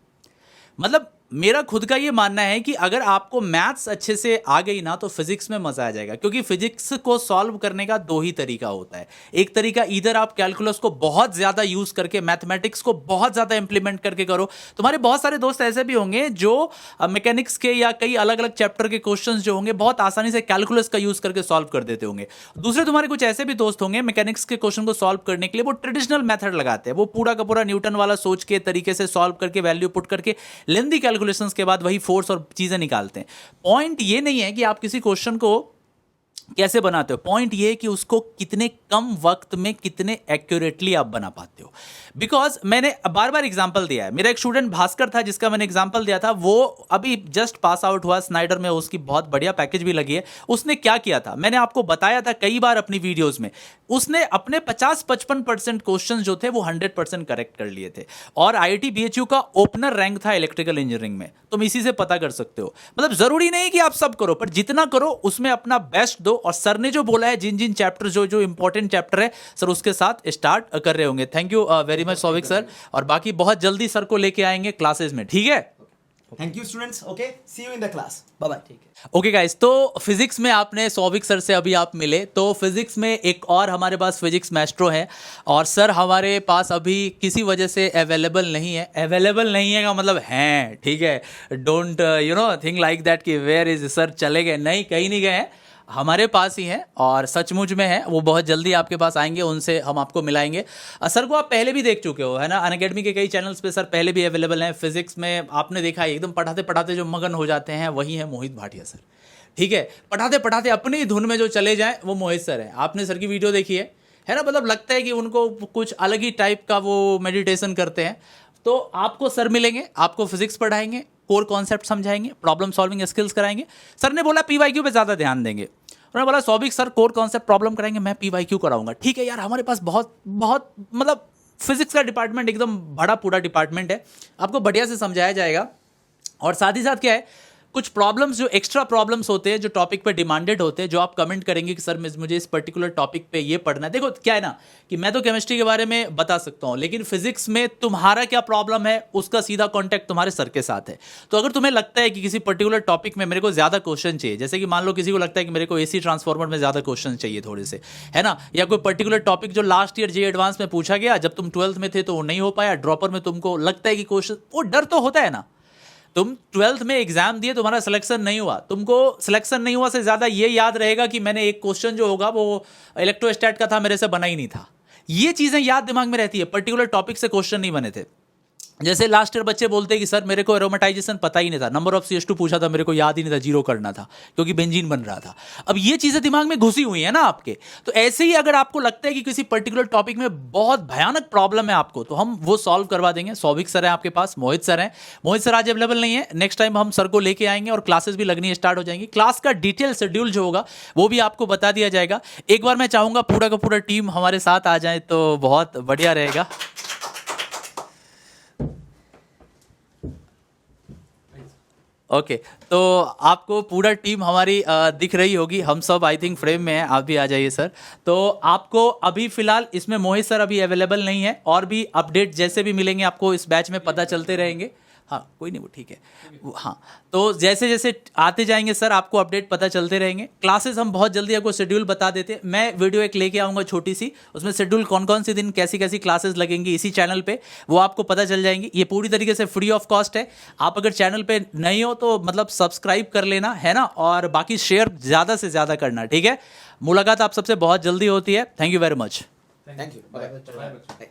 मतलब मेरा खुद का ये मानना है कि अगर आपको मैथ्स अच्छे से आ गई ना तो फिजिक्स में मजा आ जाएगा, क्योंकि फिजिक्स को सॉल्व करने का 2 ही तरीका होता है। एक तरीका इधर आप कैलकुलस को बहुत ज्यादा यूज करके मैथमेटिक्स को बहुत ज्यादा इंप्लीमेंट करके करो। तुम्हारे बहुत सारे दोस्त ऐसे भी होंगे जो मैकेनिक्स के या कई अलग अलग चैप्टर के क्वेश्चंस जो होंगे बहुत आसानी से कैलकुलस का यूज करके सॉल्व कर देते होंगे। दूसरे तुम्हारे कुछ ऐसे भी दोस्त होंगे मैकेनिक्स के क्वेश्चन को सॉल्व करने के लिए वो ट्रेडिशनल मेथड लगाते हैं, वो पूरा का पूरा न्यूटन वाला सोच के तरीके से सॉल्व करके वैल्यू पुट करके लेंथी कैलकुलेशंस के बाद वही फोर्स और चीजें निकालते हैं। पॉइंट ये नहीं है कि आप किसी क्वेश्चन को कैसे बनाते हो, पॉइंट ये है कि उसको कितने कम वक्त में कितने एक्यूरेटली आप बना पाते हो। बिकॉज मैंने बार बार एग्जांपल दिया है। मेरा एक स्टूडेंट भास्कर था जिसका मैंने एग्जांपल दिया था, वो अभी जस्ट पास आउट हुआ स्नाइडर में, उसकी बहुत बढ़िया पैकेज भी लगी है। उसने क्या किया था मैंने आपको बताया था कई बार अपनी वीडियोस में, उसने अपने 50-55% क्वेश्चन जो थे वो 100% करेक्ट कर लिए थे, और IIT BHU का ओपनर रैंक था इलेक्ट्रिकल इंजीनियरिंग में। तुम इसी से पता कर सकते हो। मतलब जरूरी नहीं कि आप सब करो, पर जितना करो उसमें अपना बेस्ट दो। और सर ने जो बोला है जिन जिन चैप्टर जो इंपॉर्टेंट चैप्टर है सर उसके साथ स्टार्ट कर रहे होंगे। Thank you very much Souvik sir, और बाकी बहुत जल्दी सर को लेके आएंगे क्लासेस में, ठीक है।
Thank you students, okay see you in the class, bye bye. ठीक है
ओके गाइस, तो फिजिक्स में आपने सौविक सर से अभी आप मिले, तो फिजिक्स में एक और हमारे पास फिजिक्स मैस्ट्रो है, और सर हमारे पास अभी किसी वजह से अवेलेबल नहीं है। अवेलेबल नहीं है का मतलब हैं, ठीक है, don't you know think like that कि वेयर इज सर, चले गए, नहीं कहीं नहीं गए हैं, हमारे पास ही हैं और सचमुच में है। वो बहुत जल्दी आपके पास आएंगे, उनसे हम आपको मिलाएंगे। सर को आप पहले भी देख चुके हो है ना, अनअकैडमी के कई चैनल्स पे सर पहले भी अवेलेबल हैं। फिजिक्स में आपने देखा है एकदम पढ़ाते पढ़ाते जो मगन हो जाते हैं वही है मोहित भाटिया सर, ठीक है। पढ़ाते पढ़ाते अपनी धुन में जो चले जाएं वो मोहित सर है। आपने सर की वीडियो देखी है ना, मतलब लगता है कि उनको कुछ अलग ही टाइप का वो मेडिटेशन करते हैं। तो आपको सर मिलेंगे, आपको फिजिक्स पढ़ाएंगे, कोर कॉन्सेप्ट समझाएंगे, प्रॉब्लम सॉल्विंग स्किल्स कराएंगे। सर ने बोला PYQ पे ज़्यादा ध्यान देंगे, उन्होंने बोला Souvik sir core concept problem कराएंगे, मैं PYQ कराऊंगा। ठीक है यार, हमारे पास बहुत बहुत मतलब फिजिक्स का डिपार्टमेंट एकदम बड़ा पूरा डिपार्टमेंट है, आपको बढ़िया से समझाया जाएगा। और साथ ही साथ क्या है, कुछ प्रॉब्लम्स जो एक्स्ट्रा प्रॉब्लम्स होते हैं जो टॉपिक पे डिमांडेड होते हैं, जो आप कमेंट करेंगे कि सर मुझे इस पर्टिकुलर टॉपिक पे ये पढ़ना है। देखो क्या है ना कि मैं तो केमिस्ट्री के बारे में बता सकता हूँ, लेकिन फिजिक्स में तुम्हारा क्या प्रॉब्लम है उसका सीधा कॉन्टैक्ट तुम्हारे सर के साथ है। तो अगर तुम्हें लगता है कि किसी पर्टिकुलर टॉपिक में मेरे को ज़्यादा क्वेश्चन चाहिए, जैसे कि मान लो किसी को लगता है कि मेरे को AC ट्रांसफार्मर में ज़्यादा क्वेश्चन चाहिए थोड़े से, है ना, या कोई पर्टिकुलर टॉपिक जो लास्ट ईयर JEE एडवांस में पूछा गया, जब तुम 12th में थे तो वो नहीं हो पाया, ड्रॉपर में तुमको लगता है कि क्वेश्चन, वो डर तो होता है ना। तुम 12th में एग्जाम दिए, तुम्हारा सिलेक्शन नहीं हुआ, तुमको सिलेक्शन नहीं हुआ से ज़्यादा ये याद रहेगा कि मैंने एक क्वेश्चन जो होगा वो इलेक्ट्रोस्टैट का था, मेरे से बना ही नहीं था। ये चीज़ें याद दिमाग में रहती है, पर्टिकुलर टॉपिक से क्वेश्चन नहीं बने थे। जैसे लास्ट ईयर बच्चे बोलते हैं कि सर मेरे को एरोमेटाइजेशन पता ही नहीं था, नंबर ऑफ CH2 पूछा था, मेरे को याद ही नहीं था, 0 करना था क्योंकि बेंजीन बन रहा था। अब ये चीज़ें दिमाग में घुसी हुई है ना आपके। तो ऐसे ही अगर आपको लगता है कि किसी पर्टिकुलर टॉपिक में बहुत भयानक प्रॉब्लम है आपको, तो हम वो सॉल्व करवा देंगे। सौविक सर हैं आपके पास, मोहित सर हैं। मोहित सर आज अवेलेबल नहीं है, नेक्स्ट टाइम हम सर को लेके आएंगे और क्लासेस भी लगनी स्टार्ट हो जाएंगी। क्लास का डिटेल शेड्यूल जो होगा वो भी आपको बता दिया जाएगा। एक बार मैं चाहूँगा पूरा का पूरा टीम हमारे साथ आ जाए तो बहुत बढ़िया रहेगा। ओके तो आपको पूरा टीम हमारी दिख रही होगी, हम सब आई थिंक फ्रेम में हैं, आप भी आ जाइए सर। तो आपको अभी फिलहाल इसमें मोहित सर अभी अवेलेबल नहीं है, और भी अपडेट जैसे भी मिलेंगे आपको इस बैच में पता चलते रहेंगे। हाँ कोई नहीं, वो ठीक है, हाँ तो जैसे जैसे आते जाएंगे सर आपको अपडेट पता चलते रहेंगे। क्लासेस हम बहुत जल्दी आपको शेड्यूल बता देते हैं, मैं वीडियो एक लेके आऊँगा छोटी सी, उसमें शेड्यूल कौन कौन से दिन कैसी कैसी क्लासेस लगेंगी इसी चैनल पे, वो आपको पता चल जाएंगी। ये पूरी तरीके से फ्री ऑफ कॉस्ट है, आप अगर चैनल पे नहीं हो तो मतलब सब्सक्राइब कर लेना, है ना, और बाकी शेयर ज़्यादा से ज़्यादा करना, ठीक है। मुलाकात आप सबसे बहुत जल्दी होती है। Thank you very much.
Thank you, bye.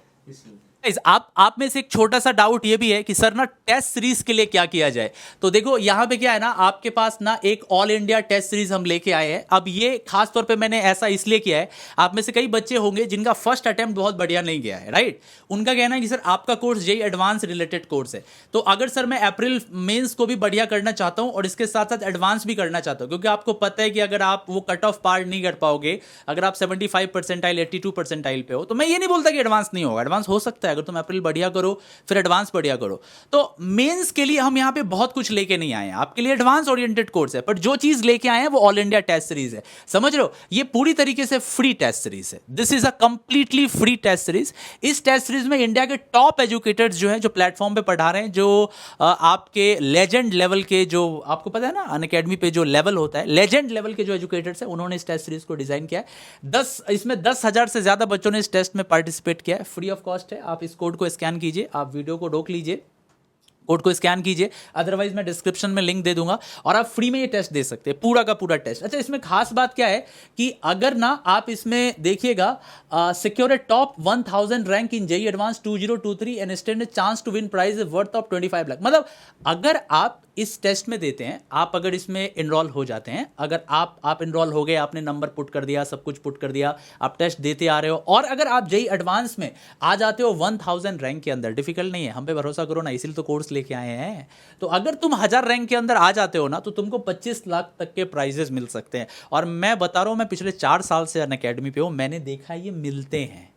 आप में से एक छोटा सा डाउट ये भी है कि सर ना टेस्ट सीरीज के लिए क्या किया जाए। तो देखो यहां पे क्या है ना, आपके पास ना एक ऑल इंडिया टेस्ट सीरीज हम लेके आए हैं। अब ये खास तौर पे मैंने ऐसा इसलिए किया है, आप में से कई बच्चे होंगे जिनका फर्स्ट अटेम्प्ट बहुत बढ़िया नहीं गया है, राइट। उनका कहना है कि सर आपका course JEE advance related course है, तो अगर सर मैं अप्रैल मेंस को भी बढ़िया करना चाहता हूं और इसके साथ साथ एडवांस भी करना चाहता हूं, क्योंकि आपको पता है कि अगर आप वो कट ऑफ पार नहीं कर पाओगे, अगर आप 75 परसेंटाइल 82 परसेंटाइल पे हो, तो मैं ये नहीं बोलता कि एडवांस नहीं होगा, एडवांस हो सकता है अगर तुम अप्रैल बढ़िया करो फिर एडवांस बढ़िया करो। तो मेंस के लिए हम यहां पे बहुत कुछ लेके नहीं आए हैं, आपके लिए एडवांस ओरिएंटेड कोर्स है, पर जो चीज लेके आए हैं वो ऑल इंडिया टेस्ट सीरीज है, समझ रहे हो। ये पूरी तरीके से फ्री टेस्ट सीरीज है, this is a completely free test series. इस टेस्ट सीरीज में इंडिया के टॉप एजुकेटर्स जो हैं, जो प्लेटफॉर्म पे पढ़ा रहे हैं, जो आपके लेजेंड लेवल के, जो आपको पता है ना अनअकैडमी पे जो लेवल होता है, लेजेंड लेवल के जो एजुकेटर्स हैं, उन्होंने इस टेस्ट सीरीज को डिजाइन किया है। इसमें 10,000 से ज्यादा बच्चों ने इस टेस्ट में पार्टिसिपेट किया है, फ्री ऑफ कॉस्ट है। आप इस कोड को स्कैन कीजिए, आप वीडियो को रोक लीजिए, कोड को स्कैन कीजिए, अदरवाइज मैं डिस्क्रिप्शन में लिंक दे दूंगा और आप फ्री में ये टेस्ट दे सकते हैं, पूरा का पूरा टेस्ट। अच्छा, इसमें खास बात क्या है कि अगर ना आप इसमें देखिएगा, secure a top 1000 rank in JEE advance 2023 and stand a chance to win prize worth of 25 lakh. मतलब अगर आप इस टेस्ट में देते हैं, आप अगर इसमें इनरोल हो जाते हैं, अगर आप इनरोल हो गए, आपने नंबर पुट कर दिया, सब कुछ पुट कर दिया, आप टेस्ट देते आ रहे हो, और अगर आप जेईई एडवांस में आ जाते हो 1000 रैंक के अंदर, डिफिकल्ट नहीं है, हम पे भरोसा करो ना, इसीलिए तो कोर्स लेके आए हैं। तो अगर तुम 1000 रैंक के अंदर आ जाते हो ना, तो तुमको 25 लाख तक के प्राइजेस मिल सकते हैं। और मैं बता रहा हूं, मैं पिछले 4 साल से अनअकैडमी पे हूं, मैंने देखा ये मिलते हैं,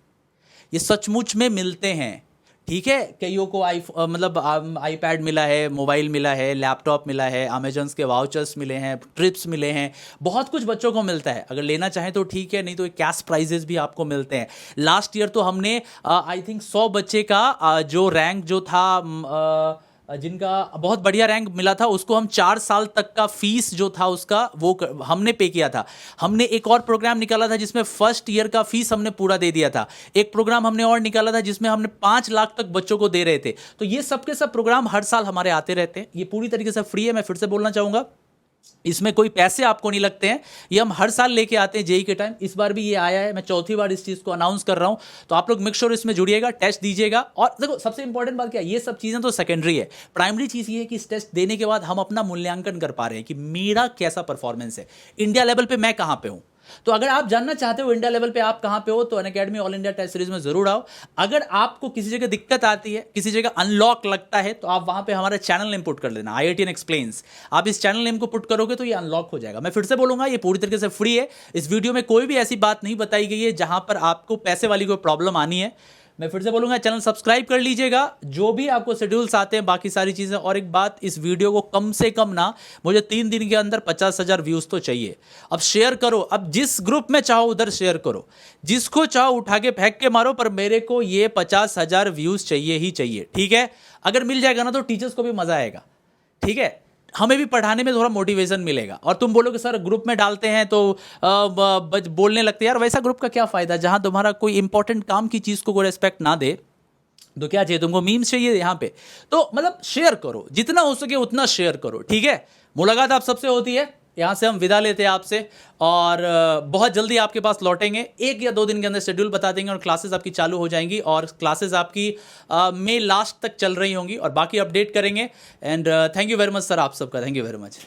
ये सचमुच में मिलते हैं, ठीक है। कईयों को आईपैड मिला है, मोबाइल मिला है, लैपटॉप मिला है, अमेजन के वाउचर्स मिले हैं, ट्रिप्स मिले हैं, बहुत कुछ बच्चों को मिलता है। अगर लेना चाहें तो ठीक है, नहीं तो कैश प्राइजेस भी आपको मिलते हैं। लास्ट ईयर तो हमने आई थिंक 100 बच्चे का जो रैंक जो था, जिनका बहुत बढ़िया रैंक मिला था, उसको हम 4 साल तक का फीस जो था उसका वो हमने पे किया था। हमने एक और प्रोग्राम निकाला था जिसमें फर्स्ट ईयर का फीस हमने पूरा दे दिया था। एक प्रोग्राम हमने और निकाला था जिसमें हमने 5 लाख तक बच्चों को दे रहे थे। तो ये सब के सब प्रोग्राम हर साल हमारे आते रहते हैं, ये पूरी तरीके से फ्री है। मैं फिर से बोलना चाहूँगा, इसमें कोई पैसे आपको नहीं लगते हैं, ये हम हर साल लेके आते हैं जेईई के टाइम। इस बार भी ये आया है, मैं चौथी बार इस चीज़ को अनाउंस कर रहा हूं, तो आप लोग मेक श्योर इसमें जुड़िएगा, टेस्ट दीजिएगा। और देखो सबसे इंपॉर्टेंट बात क्या है, ये सब चीज़ें तो सेकेंडरी है, प्राइमरी चीज़ ये है कि इस टेस्ट देने के बाद हम अपना मूल्यांकन कर पा रहे हैं कि मेरा कैसा परफॉर्मेंस है, इंडिया लेवल पे मैं कहाँ पे हूँ। तो अगर आप जानना चाहते हो इंडिया लेवल पे आप कहां पे हो, तो Unacademy all India test series में जरूर आओ। अगर आपको किसी जगह दिक्कत आती है, किसी जगह अनलॉक लगता है, तो आप वहां पे हमारा चैनल नेम पुट कर देना, IITN एक्सप्लेन्स। आप इस चैनल नेम को पुट करोगे तो ये अनलॉक हो जाएगा। मैं फिर से बोलूंगा, ये पूरी तरीके से फ्री है। इस वीडियो में कोई भी ऐसी बात नहीं बताई गई है जहां पर आपको पैसे वाली कोई प्रॉब्लम आनी है। मैं फिर से बोलूंगा, चैनल सब्सक्राइब कर लीजिएगा, जो भी आपको शेड्यूल्स आते हैं, बाकी सारी चीज़ें। और एक बात, इस वीडियो को कम से कम ना, मुझे 3 दिन के अंदर 50,000 व्यूज़ तो चाहिए। अब शेयर करो, अब जिस ग्रुप में चाहो उधर शेयर करो, जिसको चाहो उठा के फेंक के मारो, पर मेरे को ये 50,000 व्यूज़ चाहिए ही चाहिए, ठीक है। अगर मिल जाएगा ना तो टीचर्स को भी मज़ा आएगा, ठीक है, हमें भी पढ़ाने में थोड़ा मोटिवेशन मिलेगा। और तुम बोलोगे सर ग्रुप में डालते हैं तो बोलने लगते हैं, यार वैसा ग्रुप का क्या फ़ायदा जहां तुम्हारा कोई इंपॉर्टेंट काम की चीज़ को कोई रेस्पेक्ट ना दे। तो क्या चाहिए तुमको, मीम्स चाहिए यहाँ पे। तो मतलब शेयर करो, जितना हो सके उतना शेयर करो, ठीक है। मुलाकात आप सबसे होती है, यहाँ से हम विदा लेते हैं आपसे, और बहुत जल्दी आपके पास लौटेंगे। 1 या 2 दिन के अंदर शेड्यूल बता देंगे और क्लासेस आपकी चालू हो जाएंगी, और क्लासेस आपकी मई लास्ट तक चल रही होंगी, और बाकी अपडेट करेंगे। And thank you very much sir, आप सबका थैंक यू वेरी मच।